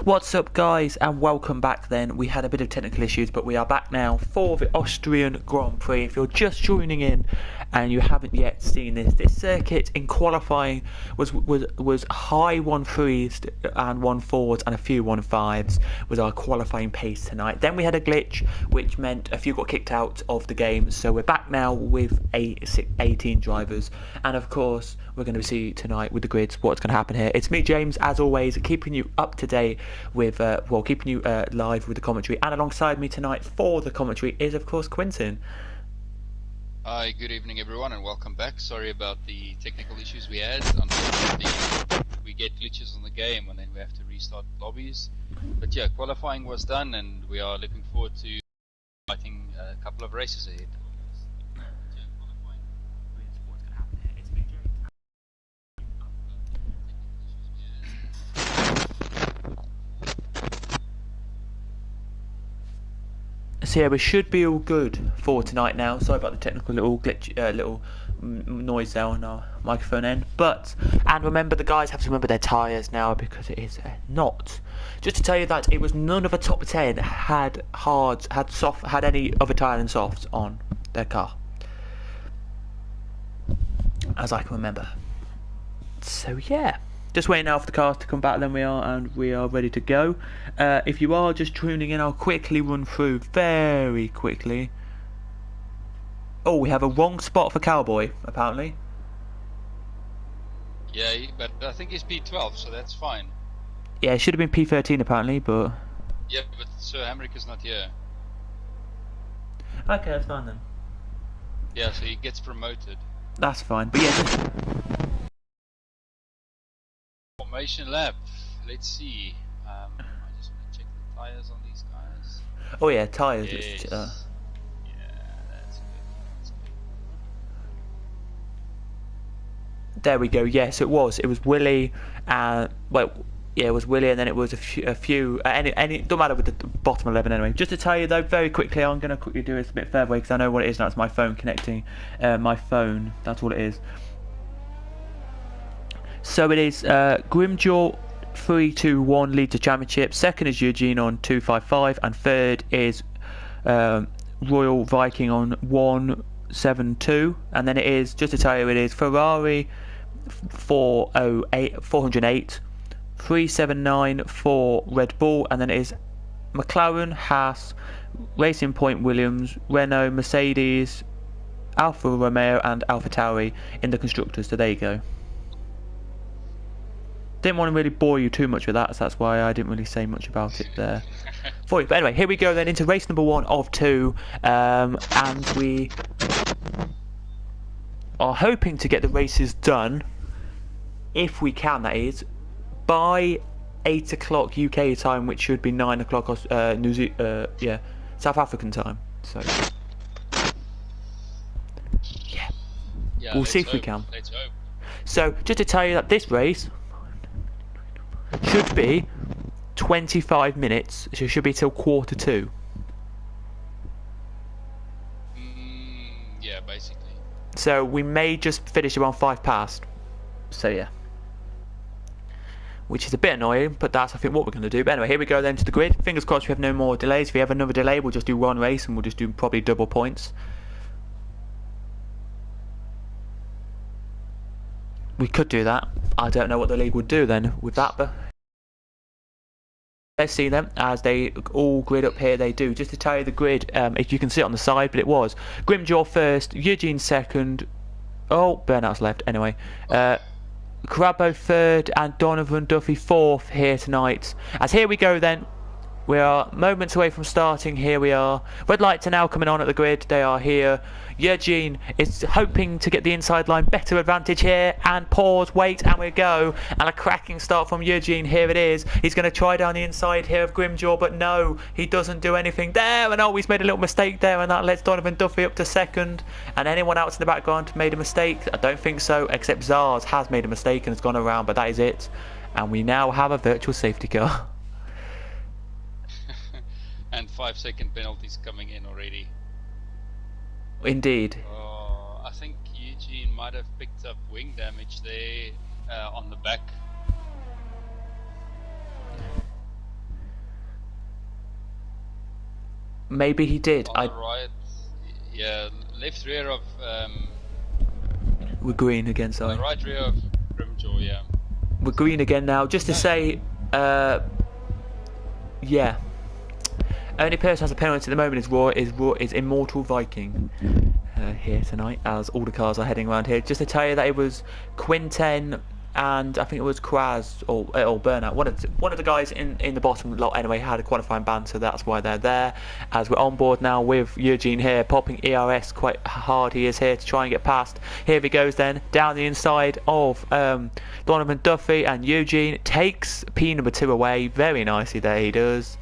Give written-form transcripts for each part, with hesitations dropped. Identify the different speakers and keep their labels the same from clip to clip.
Speaker 1: What's up, guys, and welcome back then. We had a bit of technical issues, but we are back now for the Austrian Grand Prix. If you're just joining in and you haven't yet seen this circuit in qualifying was high 1.3s and 1.4s and a few 1.5s was our qualifying pace tonight. Then we had a glitch, which meant a few got kicked out of the game, so we're back now with 18 drivers, and of course we're going to see tonight with the grids what's going to happen here. It's me, James, as always, keeping you up to date with, keeping you live with the commentary. And alongside me tonight for the commentary is, of course, Quinton.
Speaker 2: Hi, good evening, everyone, and welcome back. Sorry about the technical issues we had. Unfortunately, we get glitches on the game, and then we have to restart lobbies. But yeah, qualifying was done, and we are looking forward to fighting a couple of races ahead.
Speaker 1: So yeah, we should be all good for tonight now. Sorry about the technical little glitch, little noise there on our microphone end. And remember, the guys have to remember their tyres now because it is not. Just to tell you that it was none of the top 10 had any other tyre than softs on their car, as I can remember. So yeah. Just waiting now for the cars to come back, then we are ready to go. If you are just tuning in, I'll quickly run through very quickly. Oh, we have a wrong spot for Cowboy, apparently.
Speaker 2: Yeah, but I think he's P12, so that's fine.
Speaker 1: Yeah, it should have been P13 apparently, but...
Speaker 2: Yeah, but Sir Hamrick is not here.
Speaker 1: Okay, that's fine then.
Speaker 2: Yeah, so he gets promoted.
Speaker 1: That's fine, but yeah...
Speaker 2: Formation lap. Let's see. I just want to check the tires on these guys.
Speaker 1: Oh yeah, tires.
Speaker 2: Yes. Yeah, that's good.
Speaker 1: There we go. Yes, it was. It was Willie. It was Willie, and then it was a few. Any don't matter with the bottom 11 anyway. Just to tell you though, very quickly, I'm going to quickly do this a bit further away because I know what it is now. It's my phone connecting. My phone. That's all it is. So it is Grimjaw 3-2-1 leads the championship. Second is Eugene on 2-5-5, and third is Royal Viking on 1-7-2. And then it is, just to tell you, it is Ferrari 408 379 for Red Bull, and then it is McLaren, Haas, Racing Point, Williams, Renault, Mercedes, Alfa Romeo, and AlphaTauri in the constructors. So there you go. Didn't want to really bore you too much with that, so that's why I didn't really say much about it there for you. But anyway, here we go then into race number 1 of 2, and we are hoping to get the races done, if we can, that is, by 8 o'clock UK time, which should be 9 o'clock South African time. So yeah, we'll see if we can.
Speaker 2: Let's hope.
Speaker 1: So just to tell you that this race should be 25 minutes, so it should be till 1:45.
Speaker 2: Yeah, basically.
Speaker 1: So we may just finish around 5 past. So yeah. Which is a bit annoying, but that's I think what we're going to do. But anyway, here we go then to the grid. Fingers crossed we have no more delays. If we have another delay, we'll just do one race and we'll just do probably double points. We could do that. I don't know what the league would do then with that, but let's see them as they all grid up here. They do. Just to tell you the grid, if you can see it on the side, but it was Grimjaw first, Eugene second. Oh, Burnout's left. Anyway, Crabbo third, and Donovan Duffy fourth here tonight. As here we go then. We are moments away from starting. Here we are. Red lights are now coming on at the grid. They are here. Eugene is hoping to get the inside line. Better advantage here. And pause, wait, and we go. And a cracking start from Eugene. Here it is. He's going to try down the inside here of Grimjaw, but no, he doesn't do anything there. And oh, he's made a little mistake there, and that lets Donovan Duffy up to second. And anyone else in the background made a mistake? I don't think so, except Zars has made a mistake and has gone around, but that is it. And we now have a virtual safety car.
Speaker 2: And 5-second penalties coming in already.
Speaker 1: Indeed.
Speaker 2: I think Eugene might have picked up wing damage there on the back.
Speaker 1: Maybe he did.
Speaker 2: On the right, yeah, left rear of
Speaker 1: We're green again, sorry.
Speaker 2: the right rear of Grimjaw, yeah.
Speaker 1: We're green again now. Just to say, yeah. Only person who has a penalty at the moment is Immortal Viking here tonight, as all the cars are heading around here. Just to tell you that it was Quinten and I think it was Kraz or Burnout. One of the guys in the bottom lot anyway had a qualifying ban, so that's why they're there. As we're on board now with Eugene here, popping ERS quite hard. He is here to try and get past. Here he goes then, down the inside of Donovan Duffy, and Eugene takes P number 2 away very nicely there, he does.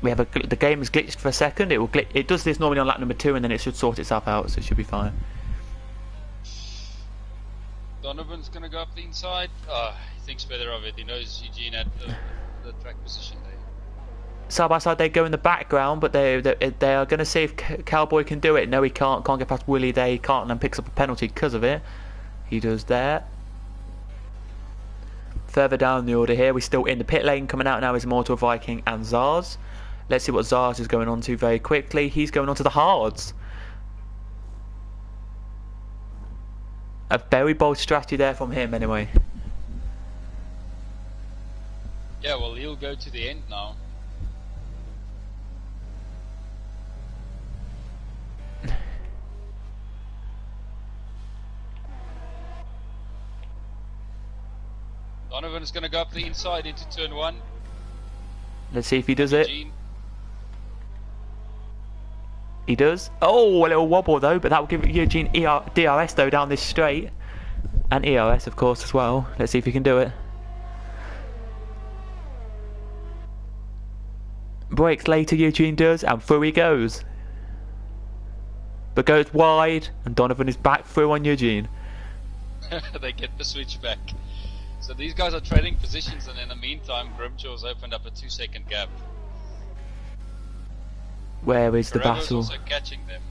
Speaker 1: We have the game is glitched for a second. It does this normally on lap number 2 and then it should sort itself out, so it should be fine.
Speaker 2: Donovan's going to go up the inside. He thinks better of it. He knows Eugene at the track position there.
Speaker 1: Side by side they go in the background, but they are going to see if Cowboy can do it. No, he can't get past Willie there. He can't, and then picks up a penalty because of it. He does there. Further down the order here, we're still in the pit lane. Coming out now is Immortal Viking and Zars. Let's see what Zars is going on to very quickly. He's going on to the hards. A very bold strategy there from him anyway.
Speaker 2: Yeah, well, he'll go to the end now. Donovan's going to go up the inside into turn 1.
Speaker 1: Let's see if he does it.
Speaker 2: Eugene.
Speaker 1: He does. Oh, a little wobble though, but that will give Eugene DRS though down this straight. And ERS of course as well. Let's see if he can do it. Brakes later, Eugene does, and through he goes. But goes wide, and Donovan is back through on Eugene.
Speaker 2: They get the switch back. So these guys are trading positions, and in the meantime Grimjaw's opened up a 2-second gap.
Speaker 1: Where is the
Speaker 2: Carrero's
Speaker 1: battle?
Speaker 2: also catching them.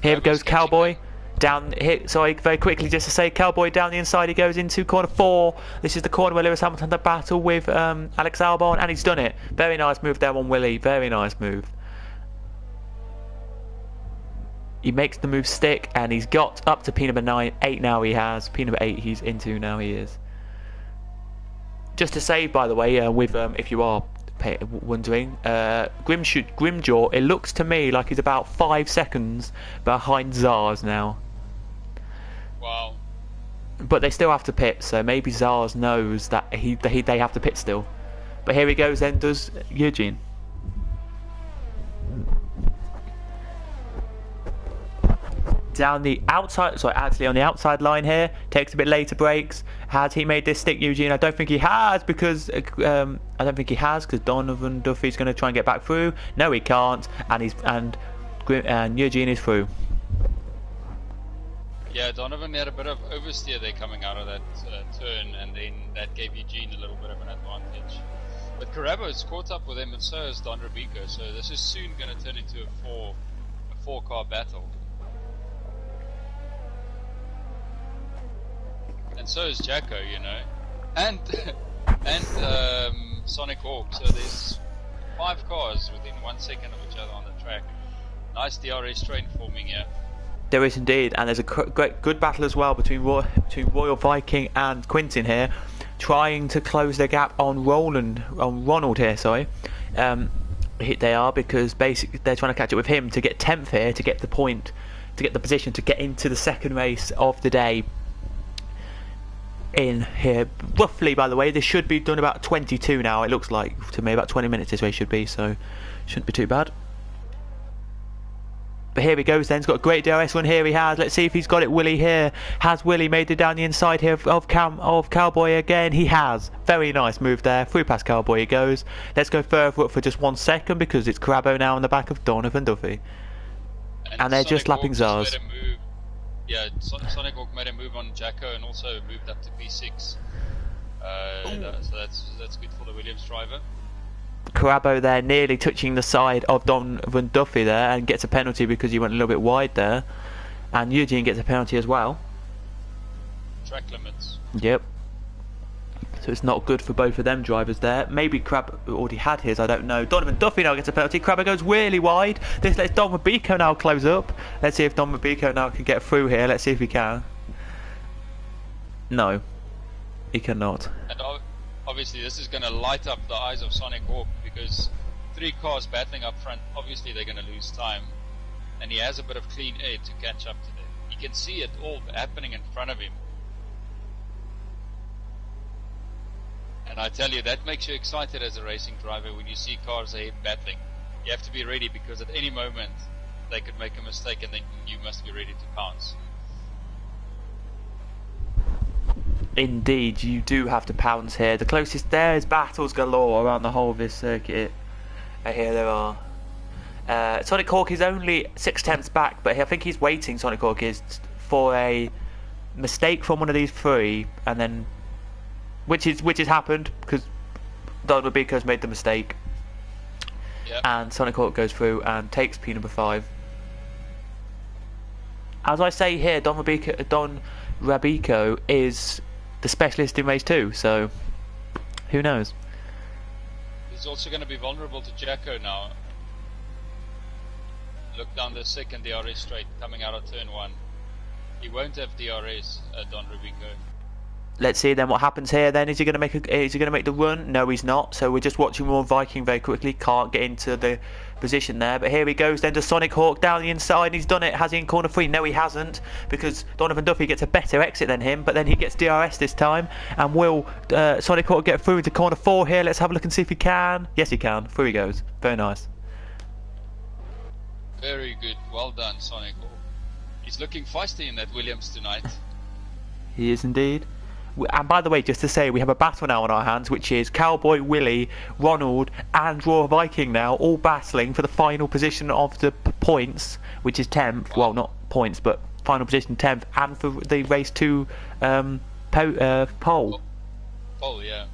Speaker 1: Here goes Cowboy.
Speaker 2: them.
Speaker 1: Down here, sorry, very quickly just to say, Cowboy down the inside, he goes into corner 4. This is the corner where Lewis Hamilton had the battle with Alex Albon, and he's done it. Very nice move there on Willie, very nice move. He makes the move stick, and he's got up to P number 8 now he has. P number 8 he's into now, he is. Just to say, by the way, with if you are wondering, Grimjaw, it looks to me like he's about 5 seconds behind Zars now.
Speaker 2: Wow.
Speaker 1: But they still have to pit, so maybe Zars knows that they have to pit still. But here he goes then, does Eugene. Down the outside, sorry, actually on the outside line here, takes a bit later brakes. Has he made this stick, Eugene? I don't think he has, because Donovan Duffy's going to try and get back through. No, he can't, and Eugene is through.
Speaker 2: Yeah, Donovan had a bit of oversteer there coming out of that turn, and then that gave Eugene a little bit of an advantage. But Carabo's caught up with him, and so is Don Rubico, so this is soon going to turn into a four-car battle. And so is Jacko, you know, and Sonic Hawk. So there's 5 cars within 1 second of each other on the track. Nice DRS train forming here.
Speaker 1: There is indeed, and there's a good battle as well between Royal Viking and Quintin here, trying to close their gap on Ronald here. Sorry, they are, because basically they're trying to catch up with him to get 10th here, to get the point, to get the position to get into the second race of the day. In here, roughly, by the way, this should be done about 22 now. It looks like to me about 20 minutes this way should be, so shouldn't be too bad. But here he goes then, he's got a great DRS one here, he has. Let's see if he's got it. Willie here. Has Willie made it down the inside here of Cowboy again? He has. Very nice move there. Through past Cowboy he goes. Let's go further up for just 1 second, because it's Carabo now on the back of Donovan Duffy. And they're just lapping Zars.
Speaker 2: Yeah, Sonic Hawk made a move on Jacko and also moved up to P6. So that's good for the Williams driver.
Speaker 1: Carabo there nearly touching the side of Donovan Duffy there, and gets a penalty because he went a little bit wide there. And Eugene gets a penalty as well.
Speaker 2: Track limits.
Speaker 1: Yep. So it's not good for both of them drivers there. Maybe Crab already had his, I don't know. Donovan Duffy now gets a penalty. Crabber goes really wide. This lets Don Mabico now close up. Let's see if Don Mabico now can get through here. Let's see if he can. No, he cannot.
Speaker 2: And obviously this is going to light up the eyes of Sonic Hawk, because 3 cars battling up front, obviously they're going to lose time. And he has a bit of clean air to catch up to them. He can see it all happening in front of him. And I tell you, that makes you excited as a racing driver when you see cars ahead battling. You have to be ready, because at any moment they could make a mistake and then you must be ready to pounce.
Speaker 1: Indeed, you do have to pounce here. The closest there is battles galore around the whole of this circuit. Here there are. Sonic Hawk is only 6 tenths back, but I think he's waiting, Sonic Hawk is, for a mistake from one of these 3, and then which has happened because Don Mabico's made the mistake.
Speaker 2: Yep.
Speaker 1: And Sonic Hawk goes through and takes P number 5. As I say here, Don Mabico is the specialist in race 2, so who knows?
Speaker 2: He's also going to be vulnerable to Jacko now. Look down the second DRS straight coming out of turn 1. He won't have DRS, Don Mabico.
Speaker 1: Let's see then what happens here. Then is he going to make the run? No, he's not. So we're just watching Ron Viking very quickly. Can't get into the position there. But here he goes then to Sonic Hawk down the inside. He's done it. Has he in corner 3? No, he hasn't, because Donovan Duffy gets a better exit than him. But then he gets DRS this time. And will Sonic Hawk get through into corner 4 here? Let's have a look and see if he can. Yes, he can. Through he goes. Very nice.
Speaker 2: Very good. Well done, Sonic Hawk. He's looking feisty in that Williams tonight.
Speaker 1: He is indeed. And by the way, just to say, we have a battle now on our hands, which is Cowboy, Willie, Ronald and Raw Viking now all battling for the final position of the points, which is 10th. Well, not points, but final position 10th, and for the race 2 pole.
Speaker 2: Oh, yeah.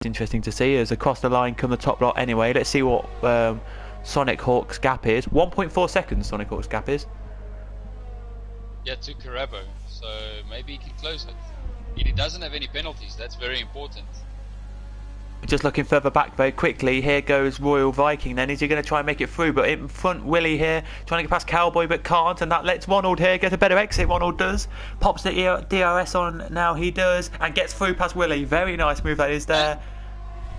Speaker 1: Interesting to see as across the line come the top lot anyway. Let's see what Sonic Hawk's gap is. 1.4 seconds Sonic Hawk's gap is.
Speaker 2: Yeah, to Carabo, so maybe he can close it. He doesn't have any penalties, that's very important.
Speaker 1: Just looking further back very quickly, here goes Royal Viking then. Is he going to try and make it through? But in front, Willie here, trying to get past Cowboy but can't, and that lets Ronald here get a better exit. Ronald does. Pops the DRS on now, he does, and gets through past Willie. Very nice move that is there.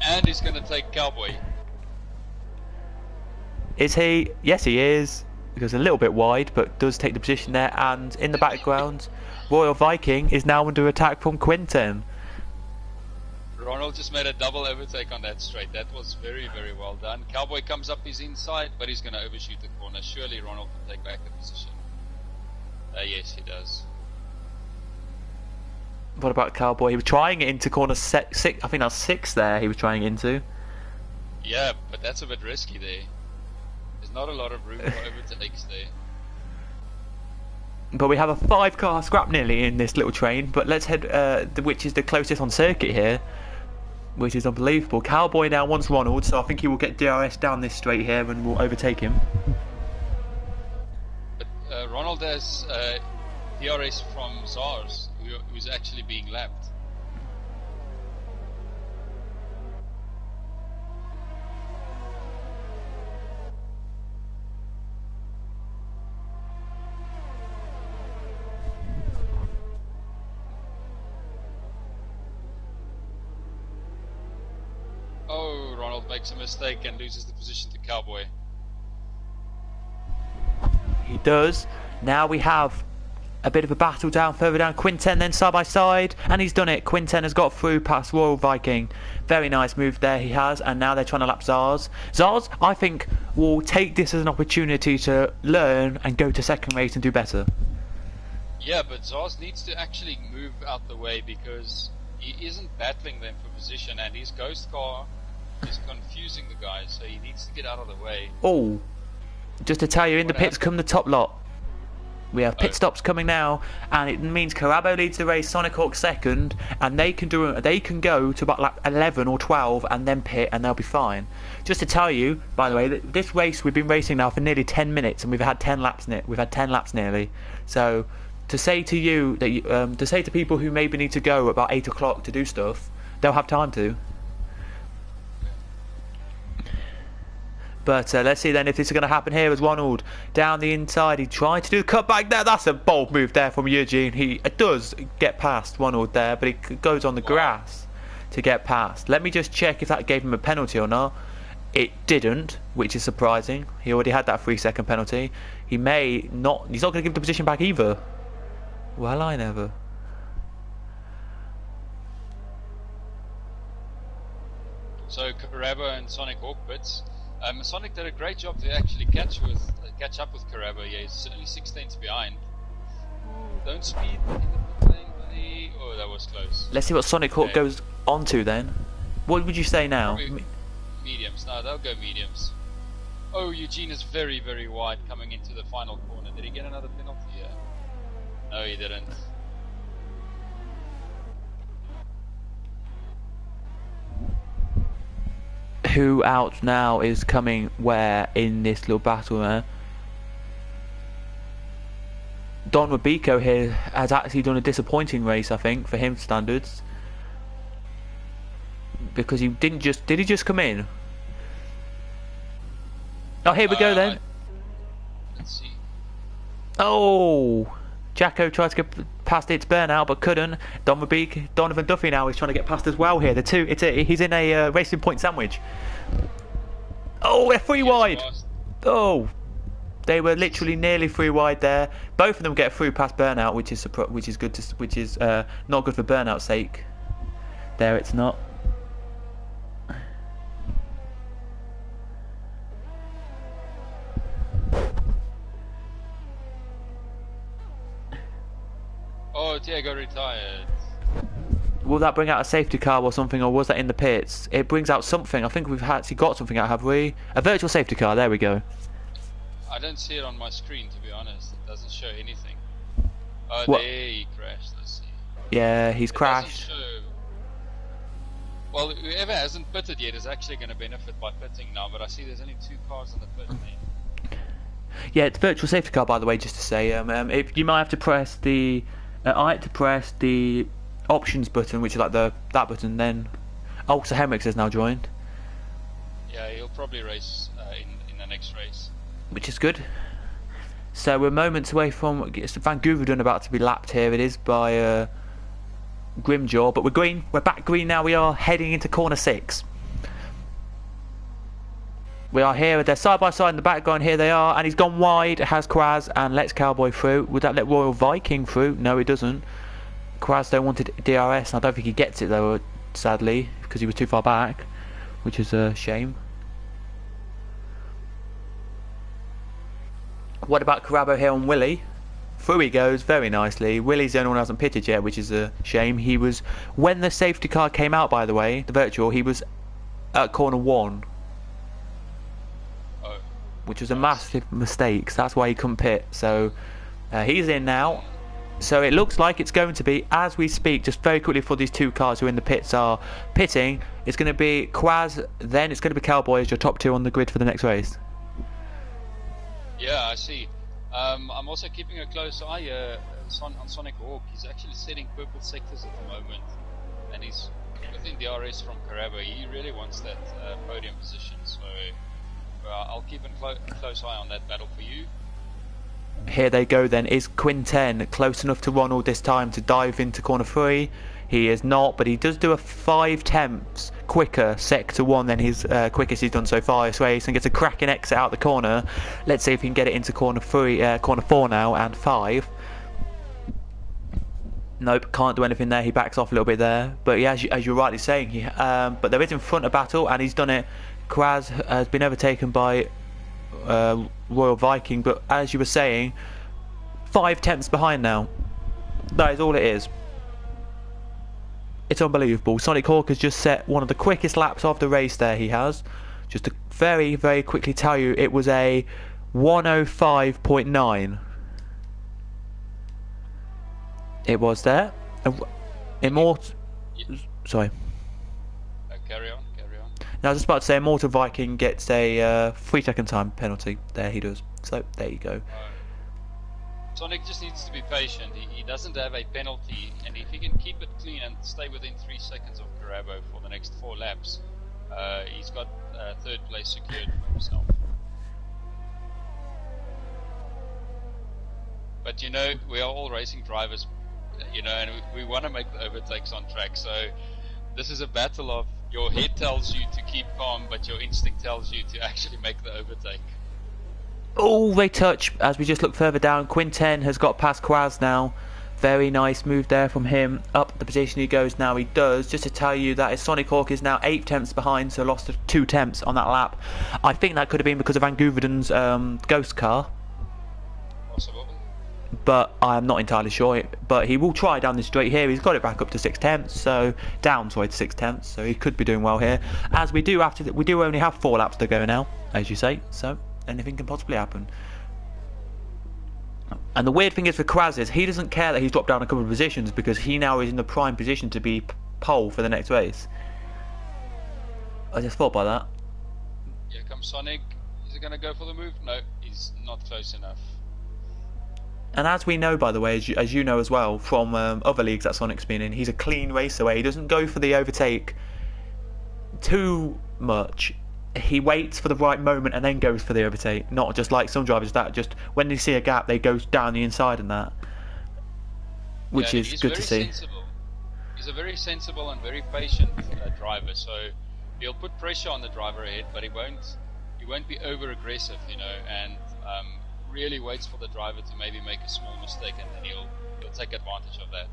Speaker 2: And he's going to take Cowboy.
Speaker 1: Is he? Yes, he is. He goes a little bit wide, but does take the position there. And in the background, Royal Viking is now under attack from Quinten.
Speaker 2: Ronald just made a double overtake on that straight. That was very, very well done. Cowboy comes up his inside, but he's going to overshoot the corner. Surely Ronald can take back the position. Yes, he does.
Speaker 1: What about Cowboy? He was trying it into corner 6. I think that's 6 there he was trying into.
Speaker 2: Yeah, but that's a bit risky there. There's not a lot of room for overtakes there.
Speaker 1: But we have a 5-car scrap nearly in this little train. But let's head, which is the closest on circuit here, which is unbelievable. Cowboy now wants Ronald, so I think he will get DRS down this straight here and will overtake him.
Speaker 2: But Ronald has DRS from Zars, who's actually being lapped. Oh, Ronald makes a mistake and loses the position to Cowboy.
Speaker 1: He does. Now we have a bit of a battle down further down. Quinten then side by side, and he's done it. Quinten has got through past Royal Viking. Very nice move there he has, and now they're trying to lap Zars. Zars, I think, will take this as an opportunity to learn and go to second race and do better.
Speaker 2: Yeah, but Zars needs to actually move out the way because he isn't battling them for position, and his ghost car is confusing the guys, so he needs to get out of the way.
Speaker 1: Oh, just to tell you, in the pits come the top lot. We have pit stops coming now, and it means Carabo leads the race, Sonic Hawk second, and they can go to about lap 11 or 12 and then pit, and they'll be fine. Just to tell you, by the way, this race we've been racing now for nearly 10 minutes, and we've had 10 laps nearly. So to say to you that to say to people who maybe need to go about 8 o'clock to do stuff, they'll have time to. But let's see then if this is going to happen here as Ronald down the inside. He tried to do the cut back there. That's a bold move there from Eugene. He does get past Ronald there, but he goes on the grass to get past. Let me just check if that gave him a penalty or not. It didn't, which is surprising. He already had that 3-second penalty. He may not. He's not going to give the position back either. Well, I never.
Speaker 2: So Caraba and Sonic Hawk bits. Sonic did a great job to actually catch up with Caraba. Yeah, he's only 16ths behind. Ooh, don't speed in the lane, buddy. Oh, that was close.
Speaker 1: Let's see what Sonic Hawk goes on to then. What would you say now?
Speaker 2: Mediums. No, they'll go mediums. Oh, Eugene is very, very wide coming into the final corner. Did he get another penalty? Yeah. No, he didn't.
Speaker 1: Who out now is coming where in this little battle there? Don Rubiko here has actually done a disappointing race, I think, for him standards. Because he didn't just... Did he just come in? Oh, here we go then.
Speaker 2: Let's see.
Speaker 1: Oh! Jacko tried to get past its burnout but couldn't. Donovan Duffy now is trying to get past as well here. The two, he's in a racing point sandwich. Oh, they're 3 wide. Oh, they were literally nearly 3 wide there. Both of them get through past burnout, which is good. Which is not good for burnout's sake. There, it's not.
Speaker 2: Oh, Diego retired.
Speaker 1: Will that bring out a safety car or something, or was that in the pits? It brings out something. I think we've actually got something out, have we? A virtual safety car, there we go.
Speaker 2: I don't see it on my screen, to be honest. It doesn't show anything. Oh,
Speaker 1: what?
Speaker 2: There he crashed, let's see.
Speaker 1: Yeah, he's crashed.
Speaker 2: Well, whoever hasn't pitted yet is actually going to benefit by pitting now, but I see there's only 2 cars in the pit lane.
Speaker 1: Yeah, it's a virtual safety car, by the way, just to say. If you might have to press the... I had to press the options button, which is like that button, then... Oh, so Henrik has now joined.
Speaker 2: Yeah, he'll probably race in the next race.
Speaker 1: Which is good. So we're moments away from... It's Van Gouverdon about to be lapped here, it is, by Grimjaw. But we're green. We're back green now. We are heading into corner 6. We are here, they're side by side in the background, here they are, and he's gone wide, has Kraz and lets Cowboy through. Would that let Royal Viking through? No, it doesn't. Kraz though wanted DRS, and I don't think he gets it though, sadly, because he was too far back, which is a shame. What about Carabo here on Willie? Through he goes, very nicely. Willie's the only one who hasn't pitted yet, which is a shame. He was, when the safety car came out, by the way, the virtual, he was at corner 1. Which was a massive mistake, so that's why he couldn't pit. So he's in now. So it looks like it's going to be, as we speak, just very quickly for these 2 cars who are in the pits are pitting, it's going to be Quaz, then it's going to be Cowboy as your top 2 on the grid for the next race.
Speaker 2: Yeah, I see. I'm also keeping a close eye on Sonic Hawk. He's actually setting purple sectors at the moment, and he's within DRS from Caraba. He really wants that podium position, so I'll keep a close eye on that battle for you.
Speaker 1: Here they go then. Is Quinten close enough to Ronald this time to dive into corner 3? He is not, but he does do a 5 tenths quicker sector 1 than his quickest he's done so far this race, and gets a cracking exit out the corner. Let's see if he can get it into corner 4 now and 5. Nope, can't do anything there. He backs off a little bit there, but yeah, as you're rightly saying, but there is in front a battle, and he's done it. Kraz has been overtaken by Royal Viking, but as you were saying, 5 tenths behind now. That is all it is. It's unbelievable. Sonic Hawk has just set one of the quickest laps of the race there, he has. Just to very, very quickly tell you, it was a 105.9. It was there. Sorry.
Speaker 2: Carry on.
Speaker 1: Now I was just about to say, Immortal Viking gets a 3-second time penalty. There he does. So there you go.
Speaker 2: Sonic just needs to be patient. He doesn't have a penalty, and if he can keep it clean and stay within 3 seconds of Carabo for the next 4 laps, he's got third place secured for himself. But you know, we are all racing drivers, you know, and we want to make the overtakes on track. So this is a battle of your head tells you to keep calm, but your instinct tells you to actually make the overtake.
Speaker 1: Oh, they touch as we just look further down. Quinten has got past Quaz now. Very nice move there from him. Up the position he goes now. He does. Just to tell you that his Sonic Hawk is now 8 tenths behind, so lost 2 tenths on that lap. I think that could have been because of Van Gooverden's ghost car.
Speaker 2: Possible.
Speaker 1: But I'm not entirely sure. But he will try down the straight here. He's got it back up to 6 tenths, so down to 6 tenths. So he could be doing well here. As we do we do only have 4 laps to go now, as you say. So anything can possibly happen. And the weird thing is for Quaz is he doesn't care that he's dropped down a couple of positions because he now is in the prime position to be pole for the next race. I just thought by that.
Speaker 2: Here comes Sonic. Is he going to go for the move? No, he's not close enough.
Speaker 1: And as we know, by the way, as you know as well from other leagues that Sonic's been in, he's a clean racer where he doesn't go for the overtake too much. He waits for the right moment and then goes for the overtake, not just like some drivers that just when they see a gap they go down the inside and that, which is good to see.
Speaker 2: Sensible. He's a very sensible and very patient driver, so he'll put pressure on the driver ahead, but he won't be over aggressive, you know, and really waits for the driver to maybe make a small mistake, and then he'll take advantage of that.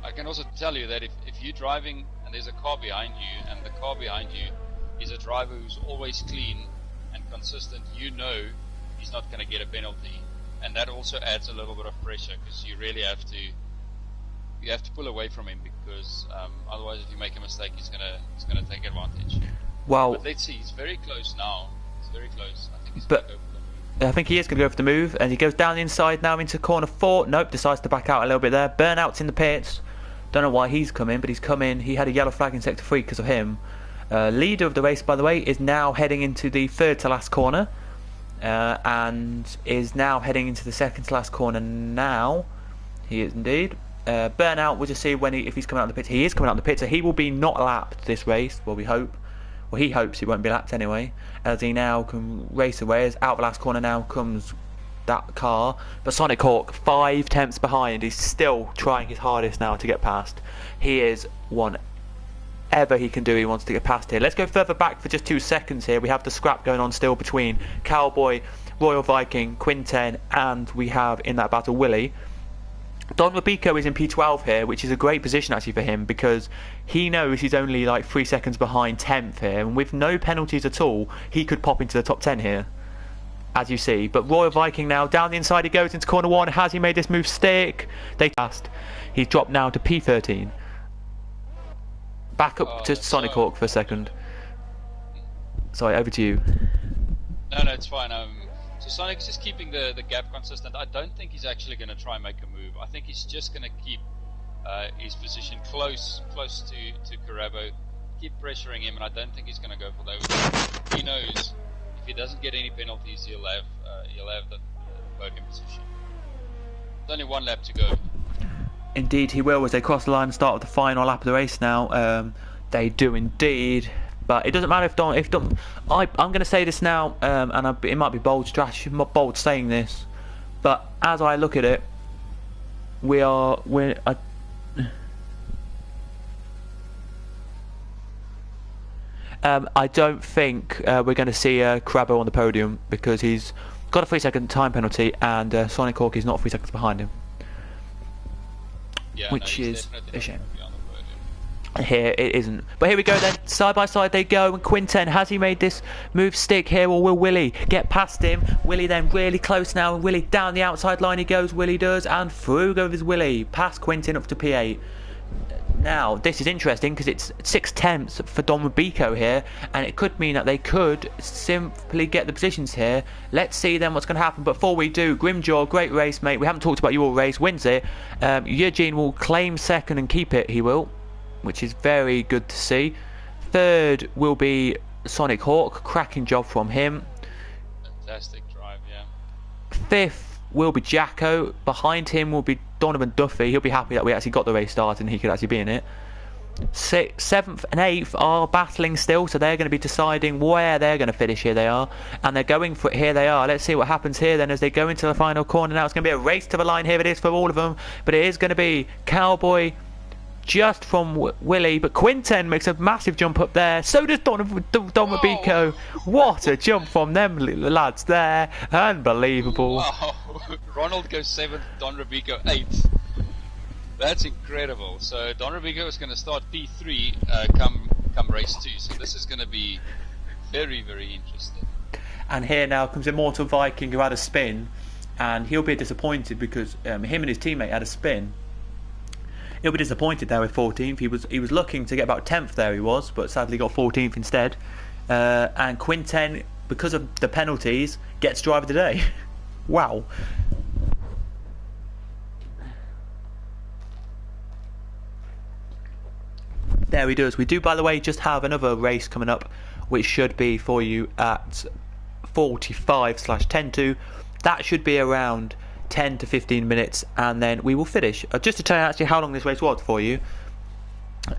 Speaker 2: I can also tell you that if you're driving and there's a car behind you, and the car behind you is a driver who's always clean and consistent, you know he's not going to get a penalty, and that also adds a little bit of pressure because you really have to pull away from him because otherwise, if you make a mistake, he's gonna take advantage.
Speaker 1: Well,
Speaker 2: but let's see, he's very close now. He's very close. I think he's going to go for the move.
Speaker 1: I think he is going to go for the move, and he goes down the inside now into corner 4. Nope, decides to back out a little bit there. Burnout's in the pits. Don't know why he's come in, but he's come in. He had a yellow flag in sector 3 because of him. Leader of the race, by the way, is now heading into the 3rd to last corner, and is now heading into the 2nd to last corner now. He is indeed. Burnout, we'll just see if he's coming out of the pits. He is coming out of the pits, so he will be not lapped this race. Well, we hope. Well, he hopes he won't be lapped anyway, as he now can race away. As out the last corner now comes that car, but Sonic Hawk 5 tenths behind. He's still trying his hardest now to get past. He is whatever he can do, he wants to get past here. Let's go further back for just 2 seconds here. We have the scrap going on still between Cowboy, Royal Viking, Quinten, and we have in that battle Willie. Don Rubico is in P12 here, which is a great position actually for him because he knows he's only like 3 seconds behind 10th here, and with no penalties at all he could pop into the top 10 here, as you see. But Royal Viking now, down the inside he goes into corner 1. Has he made this move stick? They passed. He's dropped now to P13. Back up to Sonic Hawk for a second. Sorry, over to you.
Speaker 2: No, it's fine. So Sonic's just keeping the gap consistent. I don't think he's actually going to try and make a move. I think he's just going to keep his position close to Carabo, keep pressuring him, and I don't think he's going to go for those. He knows if he doesn't get any penalties, he'll have the podium position. There's only 1 lap to go. Indeed,
Speaker 1: he will as they cross the line and start with the final lap of the race now. They do indeed. But it doesn't matter if Don. I'm going to say this now, and it might be bold strategy, bold saying this, but as I look at it, I don't think we're going to see Crabbo on the podium because he's got a 3-second time penalty, and Sonic Hawk is not 3 seconds behind him, which is a shame. Here it isn't, but here we go then, side by side they go, and Quinten, has he made this move stick here, or will Willie get past him? Willie then really close now, and Willie down the outside line he goes, Willie does, and through goes Willie, past Quinten up to P8. Now this is interesting because it's 6 tenths for Don Rubico here, and it could mean that they could simply get the positions here. Let's see then what's going to happen. But before we do, Grimjaw, great race mate, we haven't talked about your race, wins it. Eugene will claim 2nd and keep it, he will, which is very good to see. 3rd will be Sonic Hawk, cracking job from him.
Speaker 2: Fantastic drive.
Speaker 1: 5th will be Jacko. Behind him will be Donovan Duffy. He'll be happy that we actually got the race started and he could actually be in it. 6th, 7th and 8th are battling still, so they're going to be deciding where they're going to finish. Here they are, and they're going for it. Here they are. Let's see what happens here then as they go into the final corner. Now it's going to be a race to the line. Here it is for all of them, but it is going to be Cowboy just from Willie, but Quinten makes a massive jump up there. So does Don Mabico. What a jump from them lads there. Unbelievable.
Speaker 2: Wow. Ronald goes 7th, Don Rubico 8th. That's incredible. So Don Rubico is going to start P3 come race 2. So this is going to be very, very interesting.
Speaker 1: And here now comes Immortal Viking, who had a spin, and he'll be disappointed because him and his teammate had a spin. He'll be disappointed there with 14th. He was looking to get about 10th there, he was, but sadly got 14th instead. And Quinten, because of the penalties, gets driver of the day. Wow. There he does. We do, by the way, just have another race coming up, which should be for you at 45/10-2. That should be around 10 to 15 minutes, and then we will finish. Just to tell you actually how long this race was for you,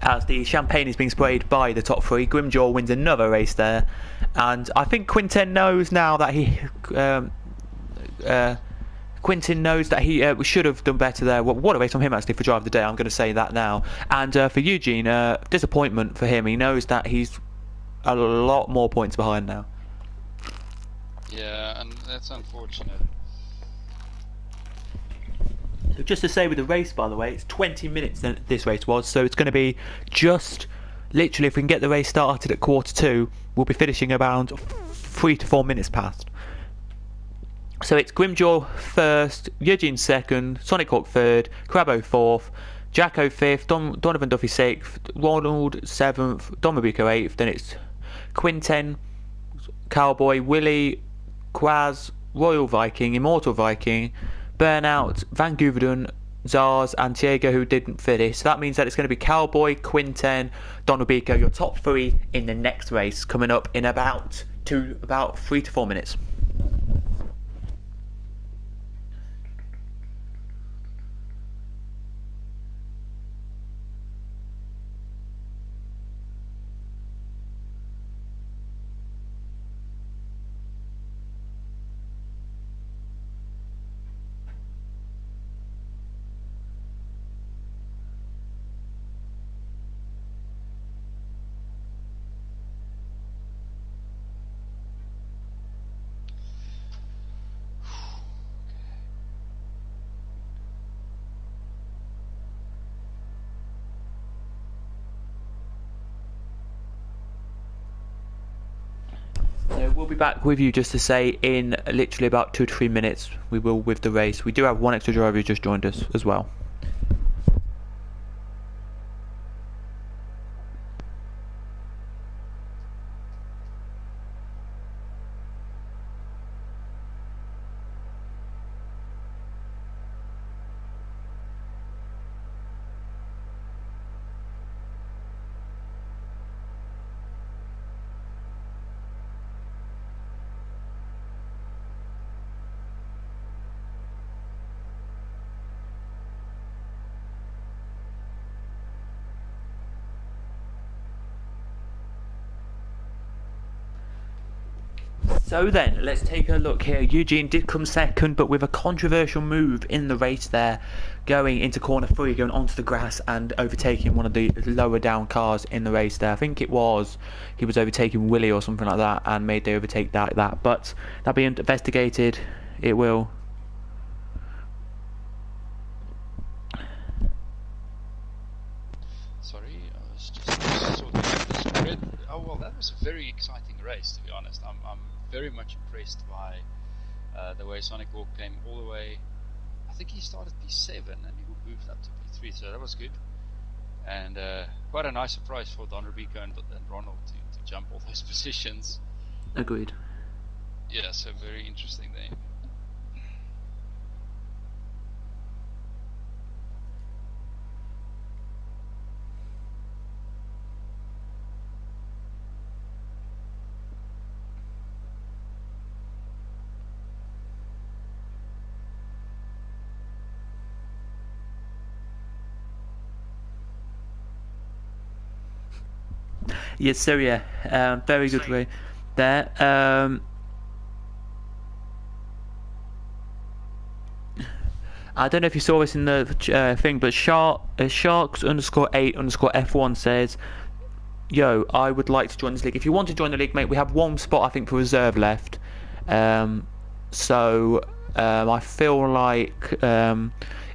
Speaker 1: as the champagne is being sprayed by the top 3, Grimjaw wins another race there, and I think Quinten knows now that he should have done better there. What a race from him actually for driver of the day. I'm going to say that now. And for Eugene, disappointment for him. He knows that he's a lot more points behind now.
Speaker 2: Yeah, and that's unfortunate.
Speaker 1: So just to say with the race, by the way, it's 20 minutes that this race was, so it's going to be just literally, if we can get the race started at 1:45, we'll be finishing around 3 to 4 minutes past. So it's Grimjaw 1st, Eugene 2nd, Sonic Hawk 3rd, Crabbo 4th, Jacko 5th, Donovan Duffy 6th, Ronald 7th, Don Mabuco 8th, then it's Quinten, Cowboy, Willie, Quaz, Royal Viking, Immortal Viking, Burnout, Van Gouverdon, Zars and Diego, who didn't finish. So that means that it's going to be Cowboy, Quinten, Don Mabuco, your top 3 in the next race, coming up in about 3 to 4 minutes. We'll be back with you just to say in literally about 2 to 3 minutes we will with the race. We do have one extra driver who just joined us as well. So then, let's take a look here. Eugene did come second, but with a controversial move in the race there, going into corner 3, going onto the grass and overtaking one of the lower down cars in the race there. I think he was overtaking Willie or something like that, and made the overtake that. But that'll be investigated. It will.
Speaker 2: Sorry, I was just sorting out this grid. Oh well, that was a very exciting race, to be honest. I'm very much impressed by the way Sonic Hawk came all the way. I think he started P7 and he moved up to P3, so that was good. And quite a nice surprise for Don Rubico and Ronald to jump all those positions.
Speaker 1: Agreed.
Speaker 2: Yeah, so very interesting there.
Speaker 1: Yes, so yeah, very good way there. I don't know if you saw this in the thing, but sharks underscore 8 underscore F1 says, "Yo, I would like to join this league. If you want to join the league, mate, we have one spot I think for reserve left. I feel like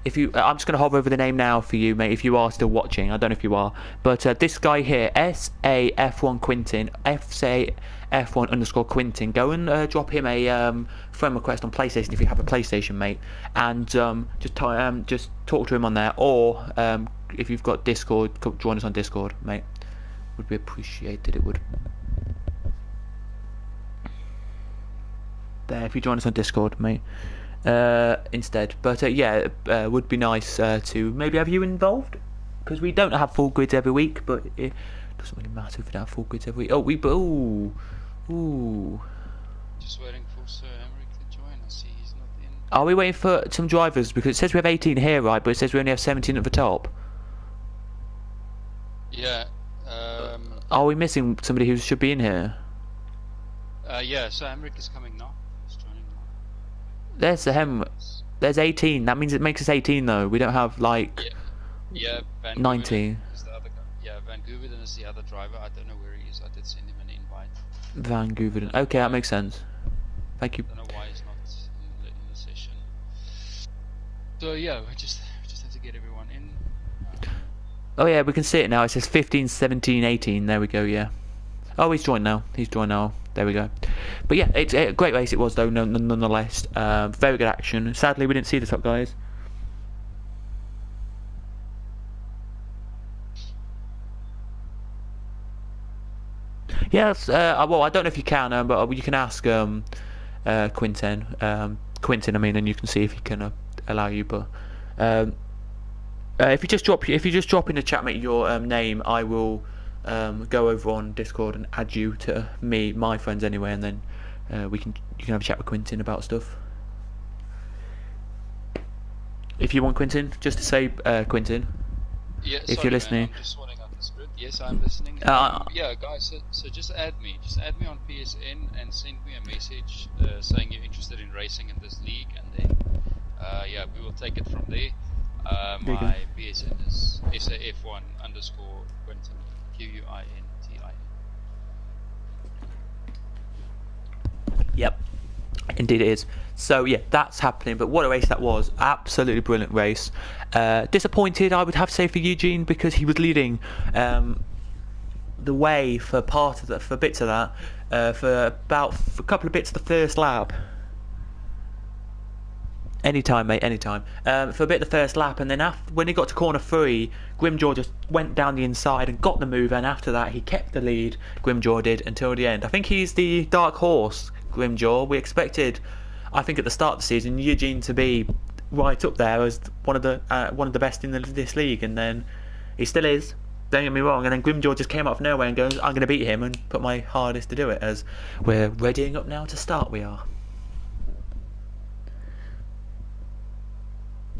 Speaker 1: if you, I'm just going to hover over the name now for you, mate. If you are still watching, I don't know if you are, but this guy here, SAF1 Quintin, SAF1 underscore Quintin, go and drop him a friend request on PlayStation if you have a PlayStation, mate, and just talk to him on there, or if you've got Discord, join us on Discord, mate. Would be appreciated. It would. There, if you join us on Discord, mate. Instead, but would be nice to maybe have you involved, because we don't have full grids every week, but it doesn't really matter if we don't have full grids every week.
Speaker 2: Just waiting for Sir Emmerich to join. I see he's not in.
Speaker 1: Are we waiting for some drivers? Because it says we have 18 here, right? But it says we only have 17 at the top.
Speaker 2: Yeah.
Speaker 1: Are we missing somebody who should be in here?
Speaker 2: Yeah. So Emmerich is coming now. He's joining now.
Speaker 1: There's the hem. There's 18. That means it makes us 18 though. We don't have like.
Speaker 2: Yeah. Van
Speaker 1: 19.
Speaker 2: Is the other guy. Yeah. Van Guveren is the other driver. I don't know where he is. I did send him an invite.
Speaker 1: Van Guveren. Okay, that makes sense. Thank you.
Speaker 2: I don't know why he's not in the session. So yeah, we just have to get everyone in.
Speaker 1: Oh yeah, we can see it now. It says 15, 17, 18. There we go, yeah. Oh, he's joined now. There we go. But yeah, it's a great race it was, though, nonetheless. Very good action. Sadly, we didn't see the top guys. Yes, well, I don't know if you can, but you can ask Quintin, I mean, and you can see if he can allow you, but... if you just drop in the chat, mate, your name, I will go over on Discord and add you to my friends anyway, and then you can have a chat with Quintin about stuff. If you want, Quintin, just to say, Quintin, if you're listening.
Speaker 2: Man, I'm just sorting out the script. Yes, I'm listening. Yeah, guys, so just add me on PSN and send me a message saying you're interested in racing in this league, and then we will take it from there. My PSN is SAF1 underscore Quintin, QUINTIN.
Speaker 1: Yep, indeed it is. So yeah, that's happening. But what a race that was! Absolutely brilliant race. Disappointed, I would have to say, for Eugene, because he was leading the way for bits of that, for a couple of bits of the first lap. Anytime, mate, anytime. For a bit of the first lap, and then when he got to corner 3, Grimjaw just went down the inside and got the move, and after that he kept the lead, Grimjaw did, until the end. I think he's the dark horse, Grimjaw. We expected, I think at the start of the season, Eugene to be right up there as one of the best in this league, and then he still is, don't get me wrong, and then Grimjaw just came out of nowhere and goes, I'm going to beat him, and put my hardest to do it, as we're readying up now to start, we are.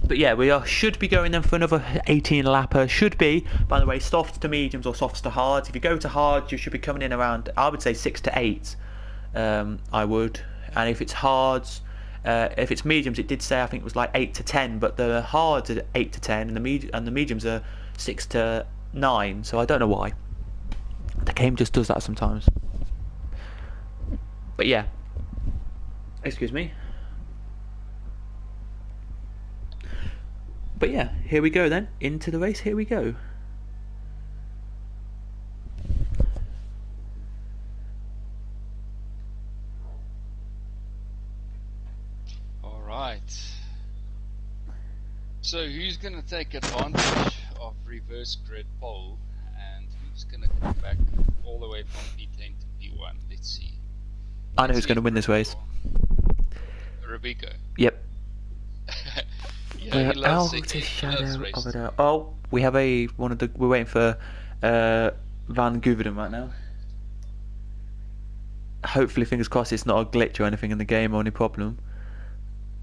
Speaker 1: But yeah, we should be going then for another 18 lapper. Should be, by the way, softs to mediums or softs to hards. If you go to hards, you should be coming in around, I would say, 6 to 8. I would. And if it's hards, if it's mediums, it did say I think it was like 8 to 10, but the hards are 8 to 10, and the mediums are 6 to 9. So I don't know why. The game just does that sometimes. But yeah. Excuse me. But yeah, here we go then. Into the race, here we go.
Speaker 2: Alright. So who's going to take advantage of reverse grid pole, and who's going to come back all the way from P10 to P1? Let's see.
Speaker 1: I know who's going to win this race.
Speaker 2: Rubico.
Speaker 1: Yep.
Speaker 2: Yeah,
Speaker 1: out a shadow of a doubt. Oh, we have we're waiting for Van Guveren right now. Hopefully, fingers crossed, it's not a glitch or anything in the game or any problem.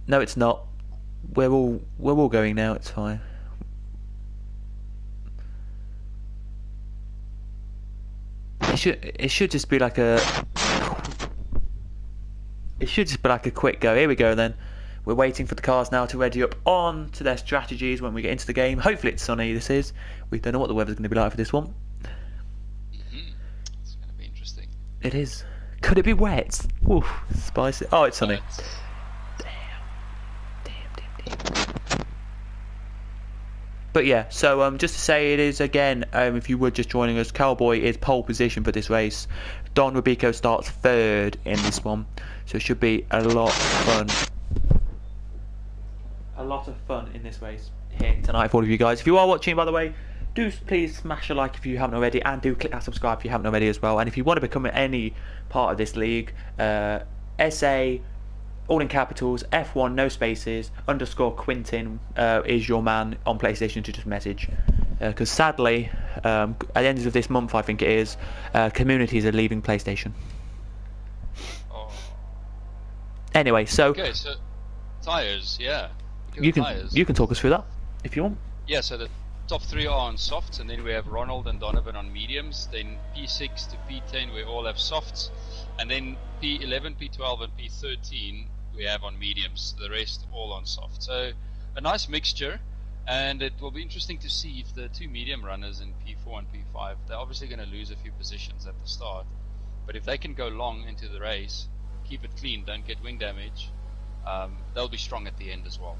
Speaker 1: No, it's not. We're all going now. It's fine. It should just be like a. It should just be like a quick go. Here we go then. We're waiting for the cars now to ready up on to their strategies when we get into the game. Hopefully it's sunny, this is. We don't know what the weather's going to be like for this one.
Speaker 2: It's going to be interesting.
Speaker 1: It is. Could it be wet? Oof, spicy. Oh, it's sunny. Damn. But yeah, so just to say it is again, if you were just joining us, Cowboy is pole position for this race. Don Rubico starts third in this one. So it should be a lot of fun. A lot of fun in this race here tonight for all of you guys. If you are watching, by the way, do please smash a like if you haven't already, and do click that subscribe if you haven't already as well. And if you want to become any part of this league, SA, all in capitals, F1 no spaces _ Quintin is your man on PlayStation to just message. Because sadly, at the end of this month, I think it is, communities are leaving PlayStation.
Speaker 2: Oh.
Speaker 1: Anyway, so
Speaker 2: okay, so tires, yeah.
Speaker 1: You can talk us through that if you want.
Speaker 2: Yeah, so the top 3 are on softs, and then we have Ronald and Donovan on mediums. Then P6 to P10 we all have softs, and then P11, P12 and P13 we have on mediums. The rest all on soft. So a nice mixture, and it will be interesting to see if the 2 medium runners in P4 and P5, they're obviously going to lose a few positions at the start, but if they can go long into the race, keep it clean, don't get wing damage, they'll be strong at the end as well.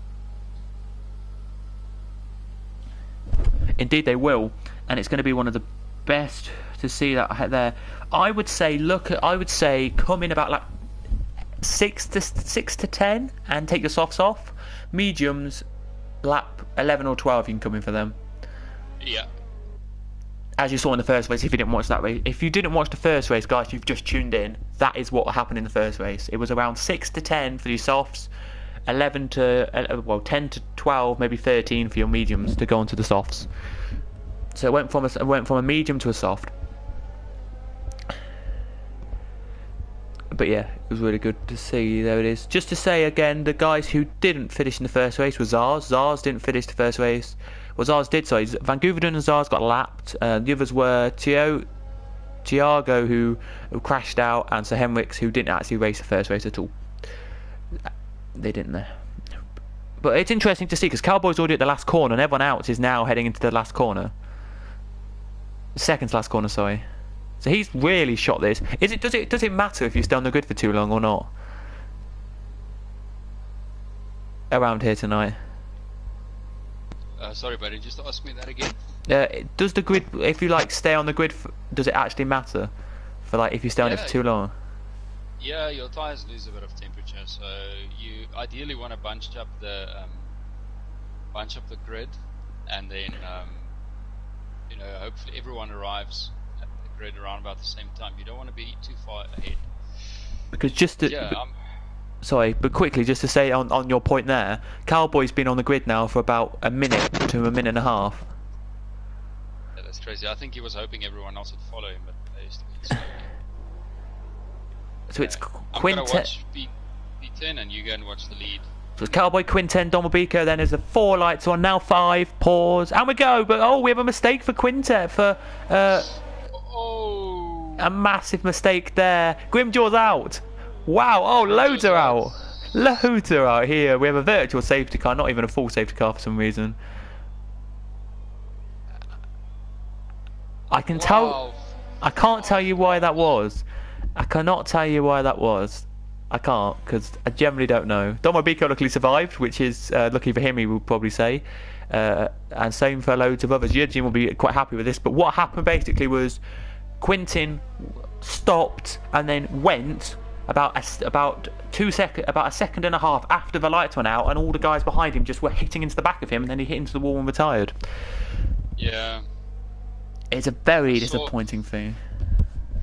Speaker 1: Indeed they will, and it's going to be one of the best to see that there. I would say come in about like 6 to 10 and take the softs off. Mediums lap 11 or 12 you can come in for them.
Speaker 2: Yeah.
Speaker 1: As you saw in the first race, if you didn't watch that race. If you didn't watch the first race, guys, you've just tuned in. That is what happened in the first race. It was around 6 to 10 for your softs, 10 to 12, maybe 13 for your mediums to go onto the softs. So it went from a medium to a soft. But yeah, it was really good to see. There it is. Just to say again, the guys who didn't finish in the first race were Zars. Zars didn't finish the first race. Well, Zars did, sorry. Van Gouverdon and Zars got lapped. The others were Thiago, who crashed out, and Sir Henricks, who didn't actually race the first race at all. They didn't there. But it's interesting to see, because Cowboy's already at the last corner, and everyone else is now heading into the last corner. The second to last corner, sorry. So he's really shot this. Does it matter if you stay on the grid for too long or not? Around here tonight.
Speaker 2: Sorry, buddy, just ask me that again.
Speaker 1: Does the grid, if you like stay on the grid, does it actually matter for like if you stay on it for too long?
Speaker 2: Yeah, your tires lose a bit of temperature, so you ideally want to bunch up the grid, and then hopefully everyone arrives at the grid around about the same time. You don't want to be too far ahead.
Speaker 1: Because sorry, but quickly, just to say on your point there, Cowboy's been on the grid now for about a minute to a minute and a half.
Speaker 2: Yeah, that's crazy. I think he was hoping everyone else would follow him, but they used to be slowly.
Speaker 1: So it's
Speaker 2: I'm going to watch P10 and you go and watch the lead.
Speaker 1: So it's Cowboy, Quinten, Don Rubico, then there's the 4 lights on, now 5, pause, and we go, but we have a mistake for Quintet, a massive mistake there. Grimjaw's out. Wow, loads are out. Loads are out here. We have a virtual safety car, not even a full safety car for some reason. I can't tell you why that was. I cannot tell you why that was. I can't, because I generally don't know. Don Rubico luckily survived, which is lucky for him, he will probably say. And same for loads of others. Eugene will be quite happy with this. But what happened basically was Quintin stopped and then went about a second and a half after the lights went out, and all the guys behind him just were hitting into the back of him, and then he hit into the wall and retired.
Speaker 2: Yeah.
Speaker 1: It's a very disappointing thing.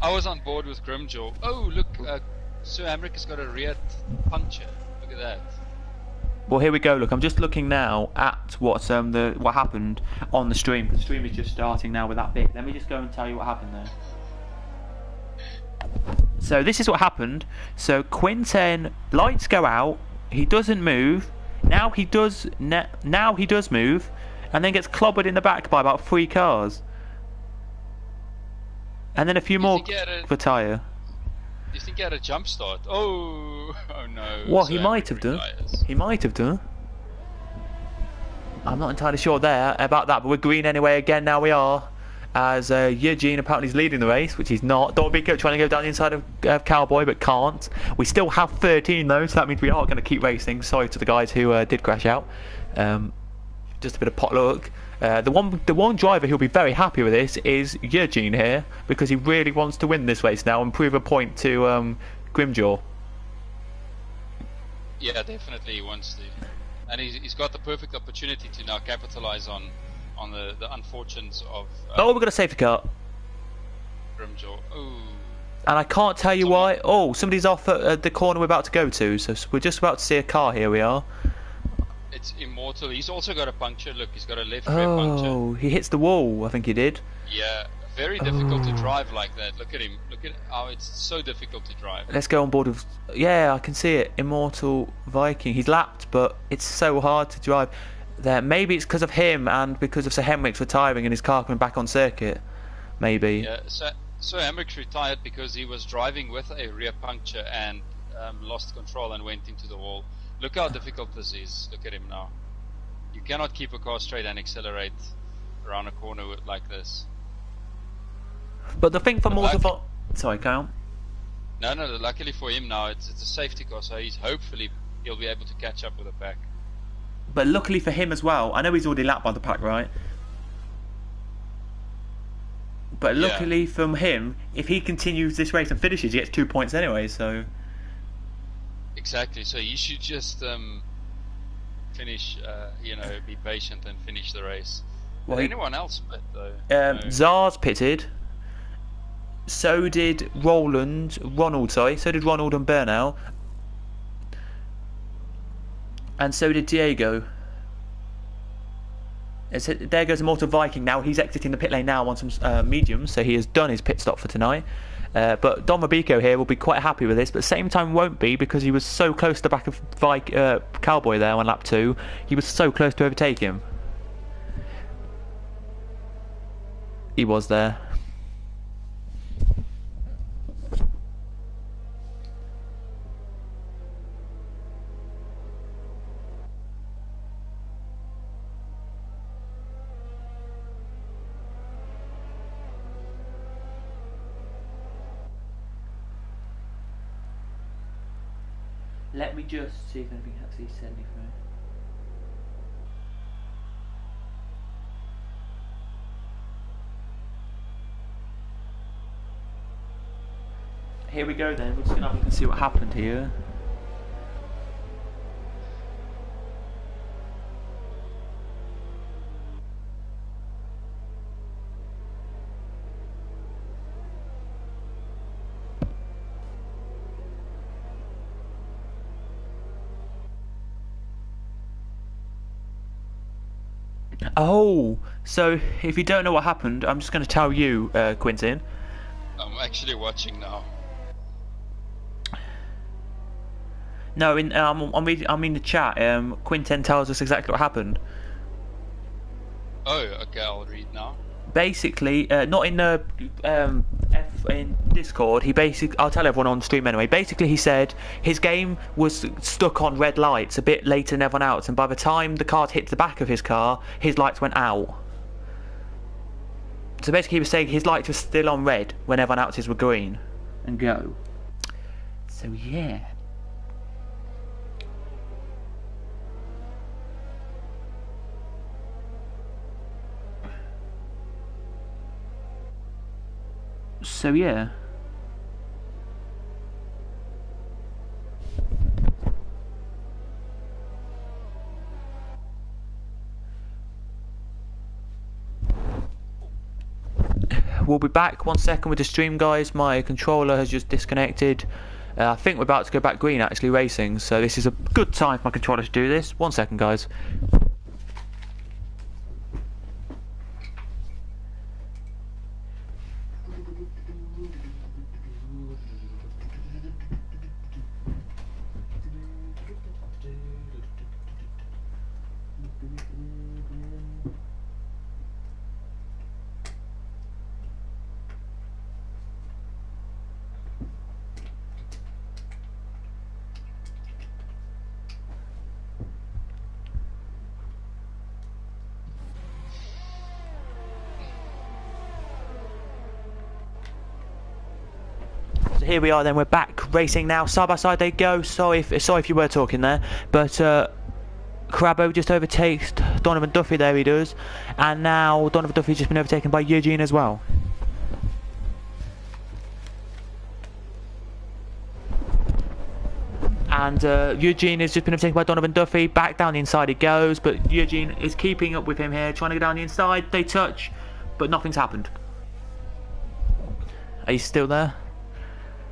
Speaker 2: I was on board with Grimjaw. Oh, look, Sir Henrik has got a rear puncture. Look at that.
Speaker 1: Well, here we go. Look, I'm just looking now at what happened on the stream. The stream is just starting now with that bit. Let me just go and tell you what happened there. So this is what happened. So Quinten, lights go out. He doesn't move. Now he does. Now he does move, and then gets clobbered in the back by about 3 cars. And then a few
Speaker 2: You
Speaker 1: more
Speaker 2: think he had
Speaker 1: for tyre.
Speaker 2: You think he had a jump start? Oh no.
Speaker 1: Well,
Speaker 2: So
Speaker 1: he might have done.
Speaker 2: retires.
Speaker 1: He might have done. I'm not entirely sure there about that, but we're green anyway again. Now we are, as Eugene apparently is leading the race, which he's not. Dorbico trying to go down the inside of Cowboy, but can't. We still have 13 though, so that means we are going to keep racing. Sorry to the guys who did crash out. Just a bit of potluck. The one driver who'll be very happy with this is Eugene here, because he really wants to win this race now and prove a point to Grimjaw.
Speaker 2: Yeah, definitely he wants to. And he's got the perfect opportunity to now capitalize on the unfortunes of
Speaker 1: Oh, we're going to safety car.
Speaker 2: Grimjaw. Oh.
Speaker 1: And I can't tell you why. Oh, somebody's off at the corner we're about to go to, so we're just about to see a car. Here we are.
Speaker 2: It's Immortal. He's also got a puncture. Look, he's got a left rear puncture.
Speaker 1: Oh, he hits the wall. I think he did.
Speaker 2: Yeah, very difficult to drive like that. Look at him. Look at how it's so difficult to drive.
Speaker 1: Let's go on board with... Yeah, I can see it. Immortal Viking. He's lapped, but it's so hard to drive. There, maybe it's because of him and because of Sir Henrik's retiring and his car coming back on circuit. Maybe.
Speaker 2: Yeah, so Henrik's retired because he was driving with a rear puncture and lost control and went into the wall. Look how difficult this is. Look at him now. You cannot keep a car straight and accelerate around a corner like this.
Speaker 1: But the thing for Mortal... Sorry, carry on.
Speaker 2: No, luckily for him now, it's a safety car, so he'll be able to catch up with the pack.
Speaker 1: But luckily for him as well, I know he's already lapped by the pack, right? But luckily from him, if he continues this race and finishes, he gets 2 points anyway, so...
Speaker 2: Exactly, so you should just finish, be patient and finish the race. Well, anyone else but though? No.
Speaker 1: Zars pitted. So did Ronald and Bernal. And so did Diego. There goes Immortal Viking now. He's exiting the pit lane now on some mediums, so he has done his pit stop for tonight. But Don Robico here will be quite happy with this, but at the same time won't be, because he was so close to the back of Cowboy there on lap 2. He was so close to overtake him. He was there. Let me just see if anything actually said anything. Here we go then, we're just going to have a look and see what happened here. Oh, so if you don't know what happened, I'm just going to tell you, Quintin.
Speaker 2: I'm actually watching now.
Speaker 1: No, I'm in the chat. Quintin tells us exactly what happened.
Speaker 2: Oh, okay, I'll read now.
Speaker 1: Basically, not in the in Discord. I'll tell everyone on stream anyway. Basically, he said his game was stuck on red lights a bit later than everyone else, and by the time the cars hit the back of his car, his lights went out. So basically, he was saying his lights were still on red when everyone else's were green and go. So yeah. So yeah. We'll be back 1 second with the stream, guys. My controller has just disconnected. I think we're about to go back green, actually racing, so this is a good time for my controller to do this. 1 second, guys. So here we are then, we're back racing now, side by side they go. Sorry if you were talking there, but Crabbo just overtakes Donovan Duffy, there he does, and now Donovan Duffy's just been overtaken by Eugene as well. And Eugene has just been overtaken by Donovan Duffy. Back down the inside he goes, but Eugene is keeping up with him here, trying to go down the inside. They touch, but nothing's happened. Are you still there?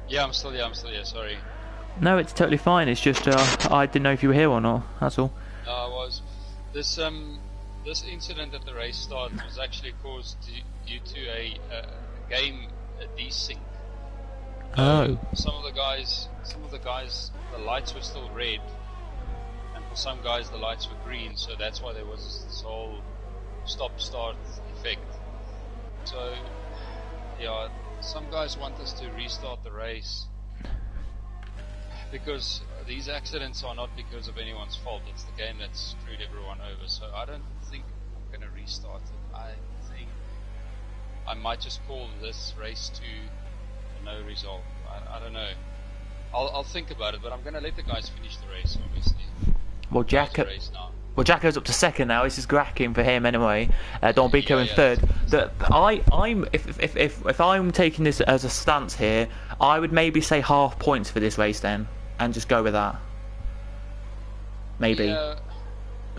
Speaker 2: Yeah, I'm still here, sorry.
Speaker 1: No, it's totally fine. It's just I didn't know if you were here or not, that's all.
Speaker 2: No, I was. This incident at the race start was actually caused due to a game desync.
Speaker 1: Oh.
Speaker 2: Some of the guys, the lights were still red, and for some guys the lights were green, so that's why there was this whole stop-start effect. So, yeah, some guys want us to restart the race because these accidents are not because of anyone's fault. It's the game that's screwed everyone over. So I don't think I'm going to restart it. I think I might just call this race to a no result. I don't know. I'll think about it, but I'm going to let the guys finish the race, obviously.
Speaker 1: Well, Jacko's up to second now. This is cracking for him anyway. Don Bico in third. If I'm taking this as a stance here, I would maybe say half points for this race then, and just go with that. Maybe.
Speaker 2: Yeah,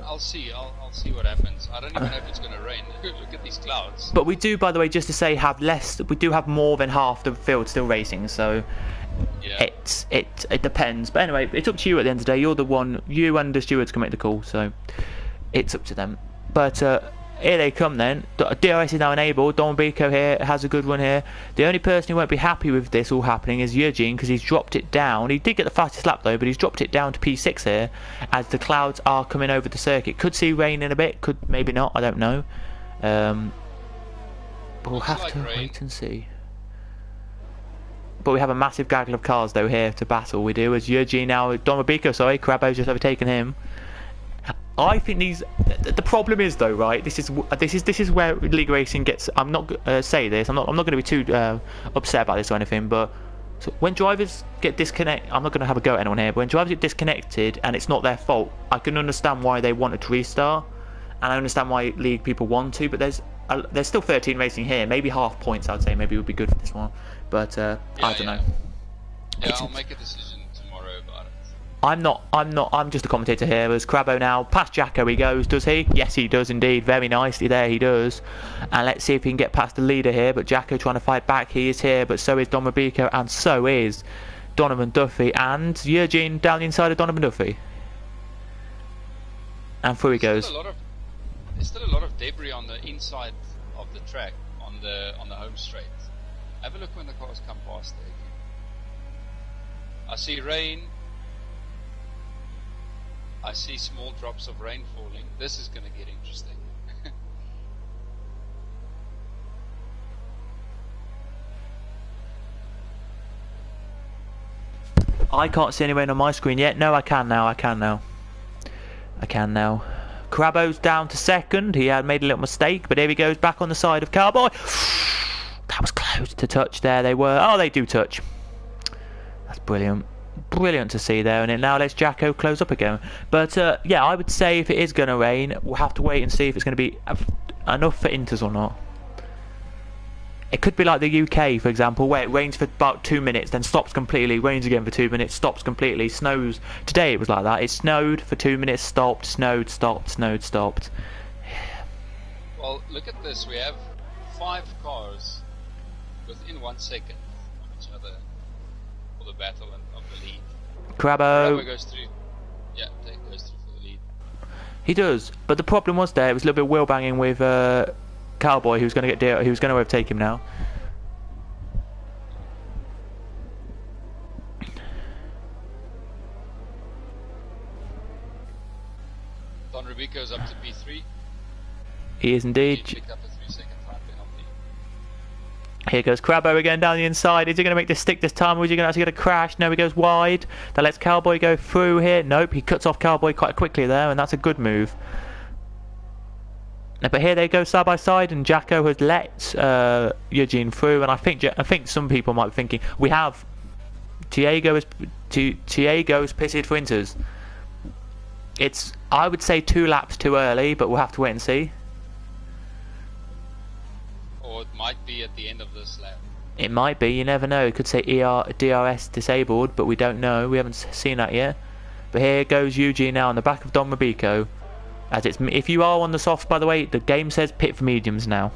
Speaker 2: I'll see. I'll see what happens. I don't even know if it's going to rain. Look at these clouds.
Speaker 1: But we do, by the way, just to say, have less. We do have more than half the field still racing, so. Yeah. It depends, but anyway, it's up to you at the end of the day. You're the one, you and the stewards can make the call, so it's up to them. But here they come then. DRS is now enabled. Don Bico here has a good one here. The only person who won't be happy with this all happening is Eugene, because he's dropped it down. He did get the fastest lap though, but he's dropped it down to P6 here as the clouds are coming over the circuit. Could see rain in a bit, could maybe not, I don't know. But we'll have to wait and see. But we have a massive gaggle of cars though here to battle. We do, as Eugene now, Don Bico, sorry, Crabbo's just overtaken him. I think the problem is though, right? This is where league racing gets. I'm not say this. I'm not going to be too upset about this or anything. But so when drivers get disconnected, I'm not going to have a go at anyone here. But when drivers get disconnected and it's not their fault, I can understand why they wanted to restart, and I understand why league people want to. But there's still 13 racing here. Maybe half points, I'd say. Maybe would be good for this one. But I don't know.
Speaker 2: Yeah, I'll make a decision tomorrow about it.
Speaker 1: I'm just a commentator here. As Crabbo now, past Jacko he goes, does he? Yes, he does indeed. Very nicely there, he does. And let's see if he can get past the leader here. But Jacko trying to fight back. He is here, but so is Don Mabico, and so is Donovan Duffy. And Eugene down the inside of Donovan Duffy. And through he goes.
Speaker 2: There's still a lot of debris on the inside of the track, on the home straight. Have a look when the cars come past there. I see rain. I see small drops of rain falling. This is going to get interesting.
Speaker 1: I can't see any rain on my screen yet. No, I can now. Crabbo's down to second. He had made a little mistake, but here he goes back on the side of Cowboy. That was close to touch there. They were. Oh, they do touch. That's brilliant. Brilliant to see there. And it now lets Jacko close up again. But yeah, I would say if it is going to rain, we'll have to wait and see if it's going to be enough for Inters or not. It could be like the UK, for example, where it rains for about 2 minutes, then stops completely, rains again for 2 minutes, stops completely, snows. Today it was like that. It snowed for 2 minutes, stopped, snowed, stopped, snowed, stopped.
Speaker 2: Well, look at this. We have 5 cars within 1 second of each other for the battle of the lead.
Speaker 1: Crabbo
Speaker 2: goes through. Yeah, goes through for the lead.
Speaker 1: He does, but the problem was there. It was a little bit wheel banging with Cowboy, who's going to overtake him now.
Speaker 2: Don Rubico's up to P3.
Speaker 1: He is indeed.
Speaker 2: He picked up a 3-second time penalty.
Speaker 1: Here goes Crabbo again down the inside. Is he going to make this stick this time, or is he going to actually get a crash? No, he goes wide. That lets Cowboy go through here. Nope, he cuts off Cowboy quite quickly there, and that's a good move. But here they go side by side, and Jacko has let Eugene through, and I think some people might be thinking we have Tiego's pitted for Inters. It's, I would say, 2 laps too early, but we'll have to wait and see.
Speaker 2: Or it might be at the end of this lap.
Speaker 1: It might be, you never know. It could say DRS disabled, but we don't know. We haven't seen that yet. But here goes Eugene now on the back of Don Rubico. As it's, if you are on the softs, by the way, the game says pit for mediums now.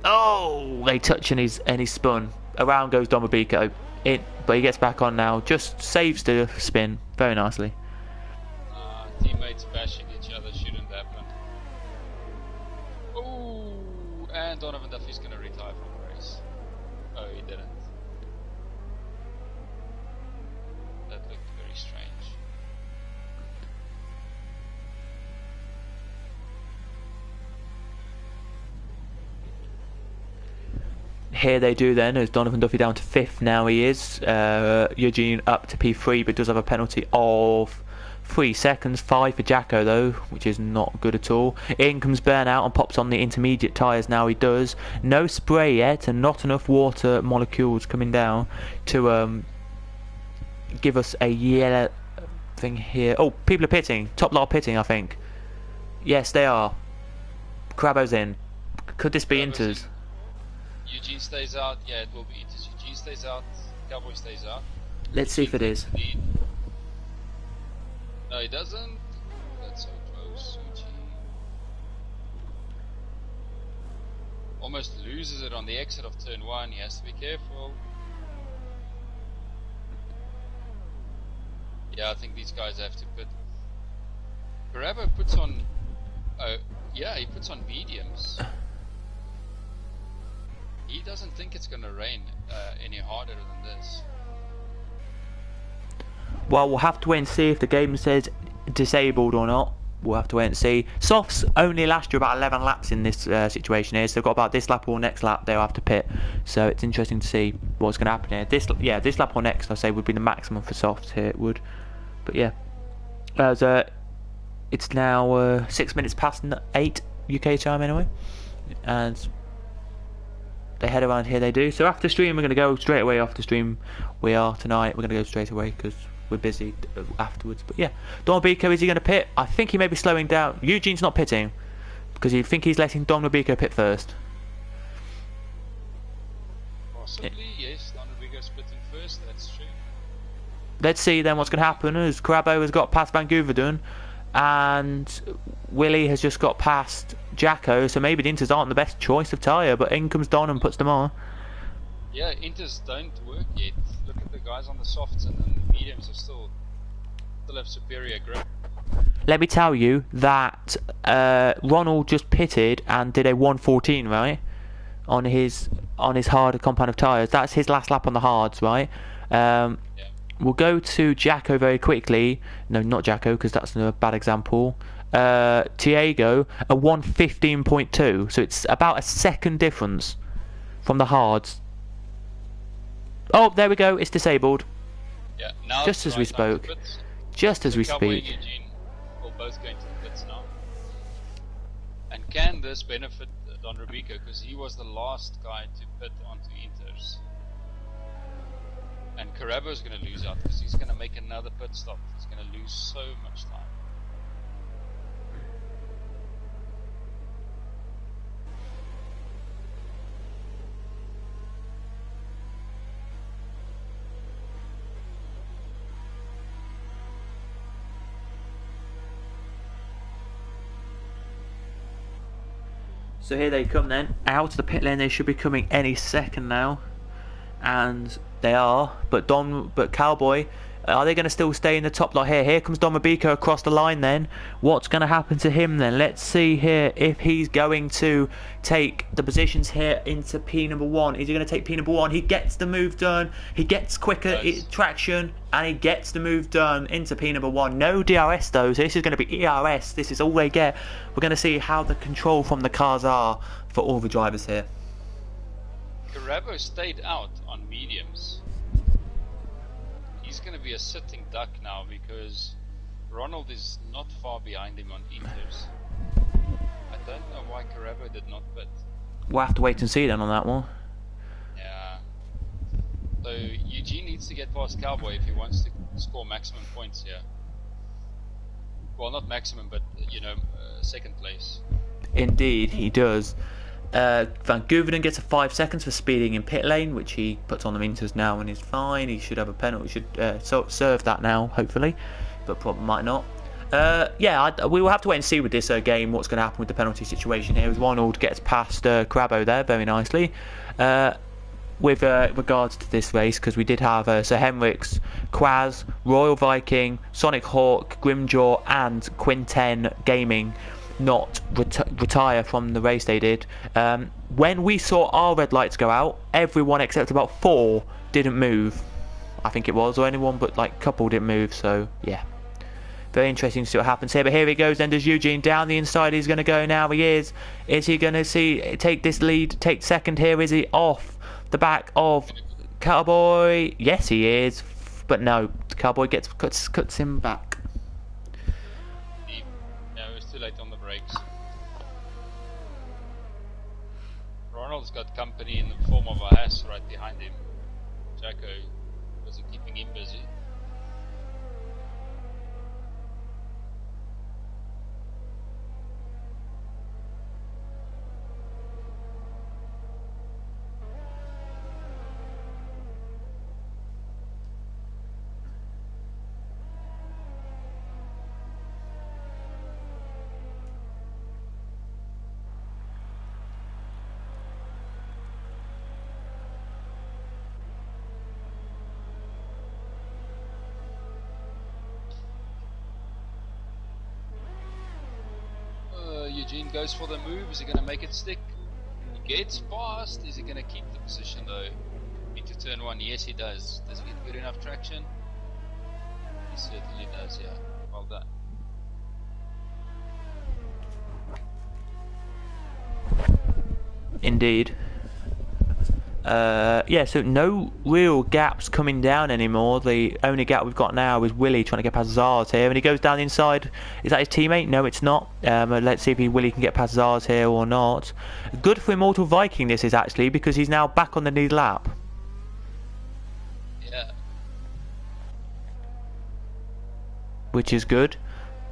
Speaker 1: Oh, they touch and he's spun. Around goes Don Rubico. But he gets back on now. Just saves the spin very nicely.
Speaker 2: Teammates bashing each other shouldn't happen. Oh, and Donovan Duffy's going to retire from the race. Oh, he didn't. That looked very strange.
Speaker 1: Here they do then, as Donovan Duffy down to 5th now he is. Eugene up to P3, but does have a penalty of 3 seconds. 5 for Jacko though, which is not good at all. In comes Burnout and pops on the intermediate tyres now he does. No spray yet and not enough water molecules coming down to give us a yellow thing here. Oh, people are pitting. Top lot pitting, I think. Yes, they are. Crabo's in. Could this be Inters?
Speaker 2: Eugene stays out. Yeah, it will be Inters. Eugene stays out. Cowboy stays out.
Speaker 1: Let's see if it is.
Speaker 2: No, he doesn't. That's so close. Eugene almost loses it on the exit of turn 1. He has to be careful. Yeah, I think these guys have to put. Carabo puts on. Yeah, he puts on mediums. He doesn't think it's going to rain any harder than this.
Speaker 1: Well, we'll have to wait and see if the game says disabled or not. We'll have to wait and see. Softs only last you about 11 laps in this situation here, so they've got about this lap or next lap they'll have to pit. So it's interesting to see what's going to happen here. This lap or next, I say, would be the maximum for softs here. It would, but yeah, as it's now 6 minutes past 8 UK time anyway, and they head around here. They do. So after stream, we're going to go straight away. After stream, we are tonight. We're going to go straight away because we're busy afterwards. But yeah, Don Rubico, is he going to pit? I think he may be slowing down. Eugene's not pitting because you think he's letting Don Rubico pit first.
Speaker 2: Possibly, yes. Don Rubico's pitting first. That's true.
Speaker 1: Let's see then what's going to happen as Carabo has got past Van Gouverdun and Willie has just got past Jacko, so maybe the Inters aren't the best choice of tyre, but in comes Don and puts them on.
Speaker 2: Yeah, Inters don't work yet. Look at the guys on the softs and then the mediums are still have superior grip.
Speaker 1: Let me tell you that Ronald just pitted and did a 1:14, right, on his hard compound of tyres. That's his last lap on the hards, right? Yeah. We'll go to Jacko very quickly. No, not Jacko, because that's a bad example. Tiago, a 1:15.2, so it's about a second difference from the hards. Oh, there we go, it's disabled.
Speaker 2: Yeah, now
Speaker 1: just as we spoke. Just as we speak.
Speaker 2: And Eugene will both go into the pits now. And can this benefit Don Rubico, because he was the last guy to pit onto Inters. And Carabo's going to lose out because he's going to make another pit stop. He's going to lose so much time.
Speaker 1: So here they come then, out of the pit lane. They should be coming any second now, and they are. But Cowboy, are they going to still stay in the top lot here? Here comes Don Rubico across the line then. What's going to happen to him then? Let's see here if he's going to take the positions here into P number 1. Is he going to take P number 1? He gets the move done. He gets quicker traction, and he gets the move done into P number 1. No DRS though, so this is going to be ERS. This is all they get. We're going to see how the control from the cars are for all the drivers here.
Speaker 2: Carabo stayed out on mediums. He's going to be a sitting duck now because Ronald is not far behind him on Inters. I don't know why Carabo did not pit.
Speaker 1: We'll have to wait and see then on that one.
Speaker 2: Yeah. So Eugene needs to get past Cowboy if he wants to score maximum points here. Well, not maximum, but second place.
Speaker 1: Indeed, he does. Van Gouveren gets a 5 seconds for speeding in pit lane, which he puts on the meters now and is fine. He should have a penalty. Should serve that now, hopefully, but probably might not. We will have to wait and see with this game what's going to happen with the penalty situation here. As Ronald gets past Crabbo there very nicely. With regards to this race, because we did have Sir Henrik's, Quaz, Royal Viking, Sonic Hawk, Grimjaw, and Quinten Gaming not retire from the race they did. When we saw our red lights go out, everyone except about 4 didn't move. I think it was, or anyone but like a couple didn't move. So yeah, very interesting to see what happens here. But here he goes. Then does Eugene down the inside? He's going to go now. He is. Is he going to take this lead? Take second here? Is he off the back of Cowboy? Yes, he is. But no, Cowboy cuts him back.
Speaker 2: No, it was too late on the brakes. Ronald's got company in the form of a Haas right behind him. Jacko was keeping him busy. Eugene goes for the move. Is he going to make it stick? He gets past. Is he going to keep the position though into turn 1? Yes, he does. Does he get good enough traction? He certainly does, yeah. Well done.
Speaker 1: Indeed. So no real gaps coming down anymore. The only gap we've got now is Willie trying to get past Zars here, and he goes down the inside. Is that his teammate? No, it's not. Let's see if Willie can get past Zars here or not. Good for Immortal Viking this is actually, because he's now back on the lead lap.
Speaker 2: Yeah.
Speaker 1: Which is good.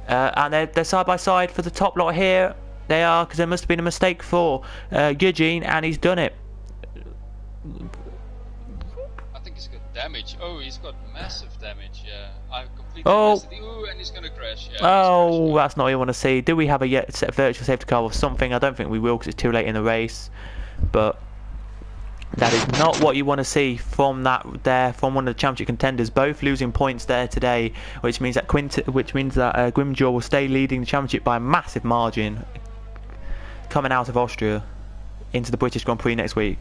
Speaker 1: And they're side by side for the top lot here. They are, because there must have been a mistake for Eugene, and he's done it.
Speaker 2: I think he's got damage. Oh, he's got massive damage. Yeah, I completely missed it. Ooh, and he's gonna crash. Yeah,
Speaker 1: oh, that's not what you want to see. Do we have a virtual safety car or something? I don't think we will, because it's too late in the race. But that is not what you want to see from from one of the championship contenders. Both losing points there today, which means that Grimjaw will stay leading the championship by a massive margin, coming out of Austria into the British Grand Prix next week.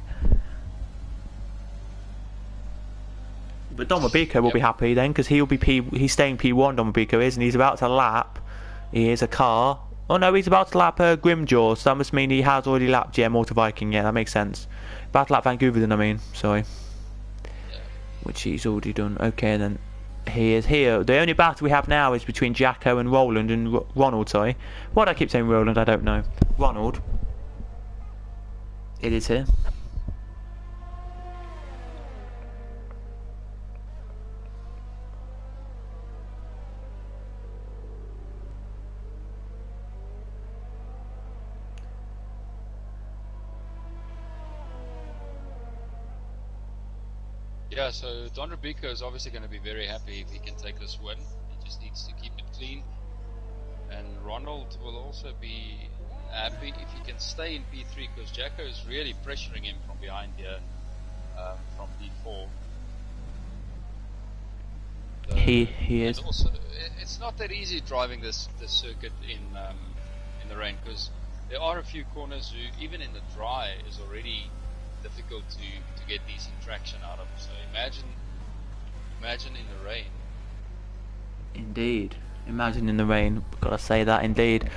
Speaker 1: But Don Mabiko will be happy then, because he's staying P1. Don Mabiko is, and he's about to lap. He is a car. Oh no, he's about to lap Grimjaw, so that must mean he has already lapped Mortal Viking. Yeah, that makes sense. About to lap Van Gouveren, I mean. Sorry. Which he's already done. Okay, then he is here. The only battle we have now is between Jacko and Roland and Ronald. Sorry, why do I keep saying Roland? I don't know. Ronald. It is here.
Speaker 2: Yeah, so Don Rubico is obviously going to be very happy if he can take this win. He just needs to keep it clean. And Ronald will also be happy if he can stay in P3, because Jacko is really pressuring him from behind here, from P4. So,
Speaker 1: he is.
Speaker 2: Also, it's not that easy driving this circuit in the rain, because there are a few corners who, even in the dry, is already difficult to get decent traction out of. So imagine in the rain.
Speaker 1: Indeed. Imagine in the rain. Gotta say that, indeed.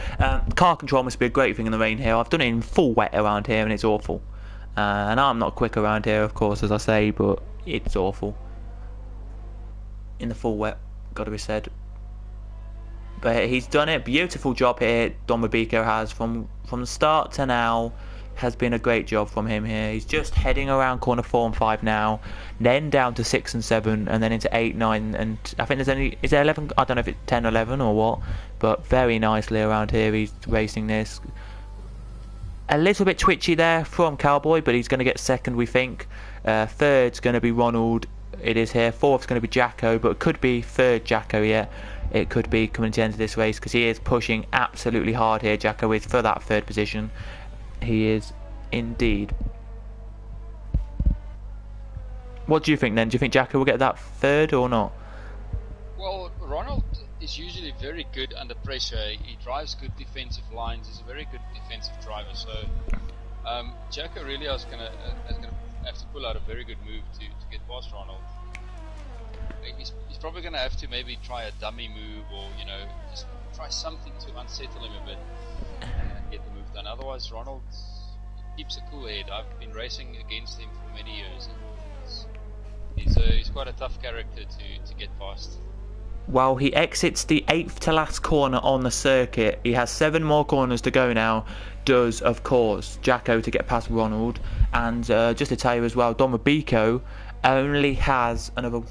Speaker 1: Car control must be a great thing in the rain here. I've done it in full wet around here and it's awful. And I'm not quick around here, of course, as I say, but it's awful. In the full wet, gotta be said. But he's done it. Beautiful job here, Don Mabiko has, from the start to now. has been a great job from him here. He's just heading around corner 4 and 5 now, then down to 6 and 7, and then into 8, 9, and I think there's only, is there 11? I don't know if it's 10, 11 or what, but very nicely around here he's racing this. A little bit twitchy there from Cowboy, but he's going to get second, we think. Third's going to be Ronald. It is here. Fourth's going to be Jacko, but it could be third Jacko yet. It could be coming to the end of this race because he is pushing absolutely hard here. Jacko is for that third position. He is indeed. What do you think then? Do you think Jacko will get that third or not?
Speaker 2: Well, Ronald is usually very good under pressure. He drives good defensive lines. He's a very good defensive driver. So Jacko really is gonna have to pull out a very good move to get past Ronald. He's probably gonna have to maybe try a dummy move, or just try something to unsettle him a bit and get the move done. Otherwise, Ronald keeps a cool head. I've been racing against him for many years, and he's quite a tough character to get past.
Speaker 1: Well, he exits the 8th to last corner on the circuit. He has 7 more corners to go now. Does, of course, Jacko to get past Ronald. And just to tell you as well, Don Rubico only has another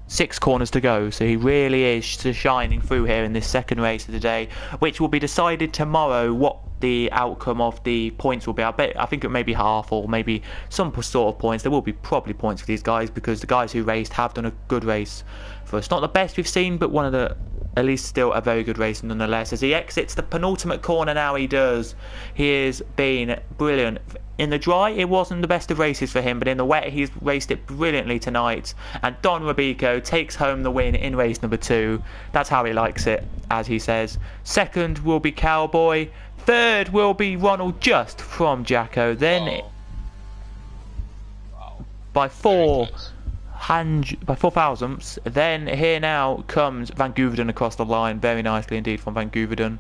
Speaker 1: 6 corners to go. So he really is shining through here in this second race of the day, which will be decided tomorrow what the outcome of the points will be. I think it may be half or maybe some sort of points. There will be probably points for these guys because the guys who raced have done a good race for us. Not the best we've seen, but one of the, at least still a very good race nonetheless. As he exits the penultimate corner now, he does. He has been brilliant. In the dry, it wasn't the best of races for him, but in the wet, he's raced it brilliantly tonight. And Don Rubico takes home the win in race number 2. That's how he likes it, as he says. Second will be Cowboy. Third will be Ronald, just from Jacko. Then by 4 thousandths. Then here now comes Van Gouverdon across the line, very nicely indeed from Van Gouverdon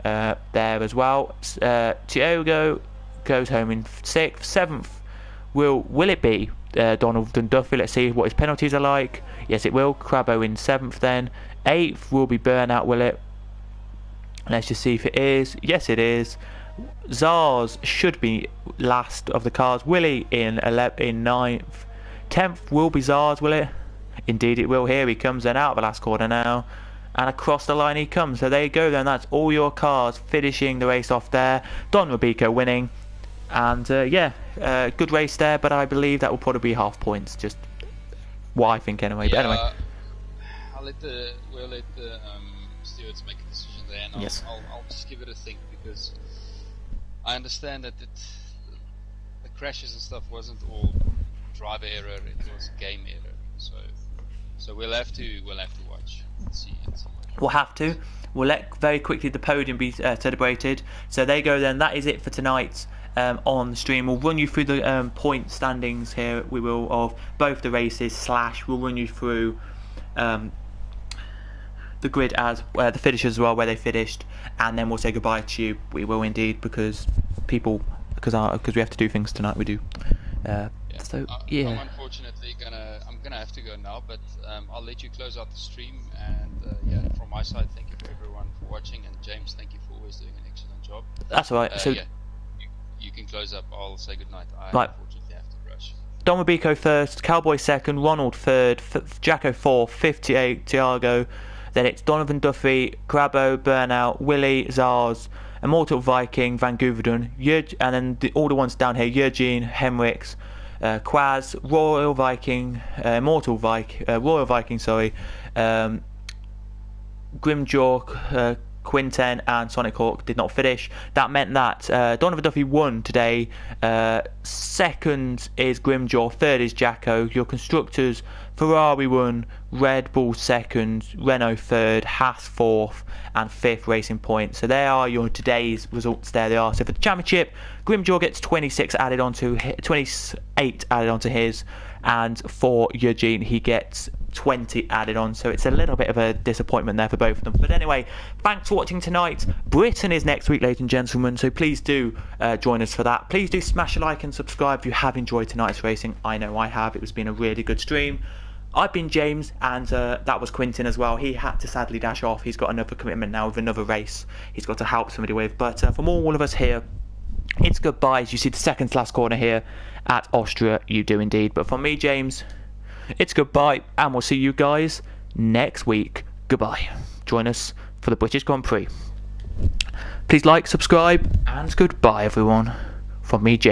Speaker 1: there as well. Tiogo goes home in 6th. 7th will it be Donald Duffy? Let's see what his penalties are like. Yes, it will. Crabbo in 7th then. 8th will be Burnout, will it? Let's just see if it is. Yes, it is. Zars should be last of the cars. Willie in 9th. 10th will be Zars, will it? Indeed it will. Here he comes then out of the last corner now. And across the line he comes. So there you go then. That's all your cars finishing the race off there. Don Rubico winning. And good race there. But I believe that will probably be half points. Just what I think anyway.
Speaker 2: Yeah,
Speaker 1: but anyway.
Speaker 2: We'll let the stewards make a decision there. And
Speaker 1: yes.
Speaker 2: I'll just give it a think because I understand that the crashes and stuff wasn't all driver error, it was game error. So we'll have to watch and see.
Speaker 1: We'll have to. We'll let very quickly the podium be celebrated. So there you go then. That is it for tonight on the stream. We'll run you through the point standings here. We will of both the races / we'll run you through the grid as the finishes as well, where they finished, and then we'll say goodbye to you. We will indeed because we have to do things tonight. We do. So yeah.
Speaker 2: I'm unfortunately gonna have to go now, but I'll let you close out the stream. And from my side, thank you for everyone for watching, and James, thank you for always doing an excellent job.
Speaker 1: That's all right. So
Speaker 2: you can close up. I'll say goodnight. I unfortunately have to rush.
Speaker 1: Don Rubico first, Cowboy second, Ronald third, Jacko 4th, 58 Tiago. Then it's Donovan Duffy, Crabbo, Burnout, Willie, Zars, Immortal Viking, Van Gouverdon, and then all the ones down here: Eugene, Henriks, Quaz, Royal Viking, Royal Viking, Grimjaw, Quinten and Sonic Hawk did not finish. That meant that Donovan Duffy won today. Second is Grimjaw, third is Jacko. Your constructors: Ferrari won, Red Bull second, Renault third, Haas fourth, and fifth Racing Point. So there are your today's results. There they are. So for the championship, Grimjaw gets 28 added onto his, and for Eugene he gets 20 added on, so it's a little bit of a disappointment there for both of them. But anyway, thanks for watching tonight. Britain is next week, ladies and gentlemen, so please do join us for that. Please do smash a like and subscribe if you have enjoyed tonight's racing. I know I have. It has been a really good stream. I've been James, and that was Quinten as well. He had to sadly dash off. He's got another commitment now with another race he's got to help somebody with. But from all of us here it's goodbye. As you see the second to last corner here at Austria, you do indeed. But from me, James, it's goodbye, and we'll see you guys next week. Goodbye. Join us for the British Grand Prix. Please like, subscribe, and goodbye, everyone. From me, James.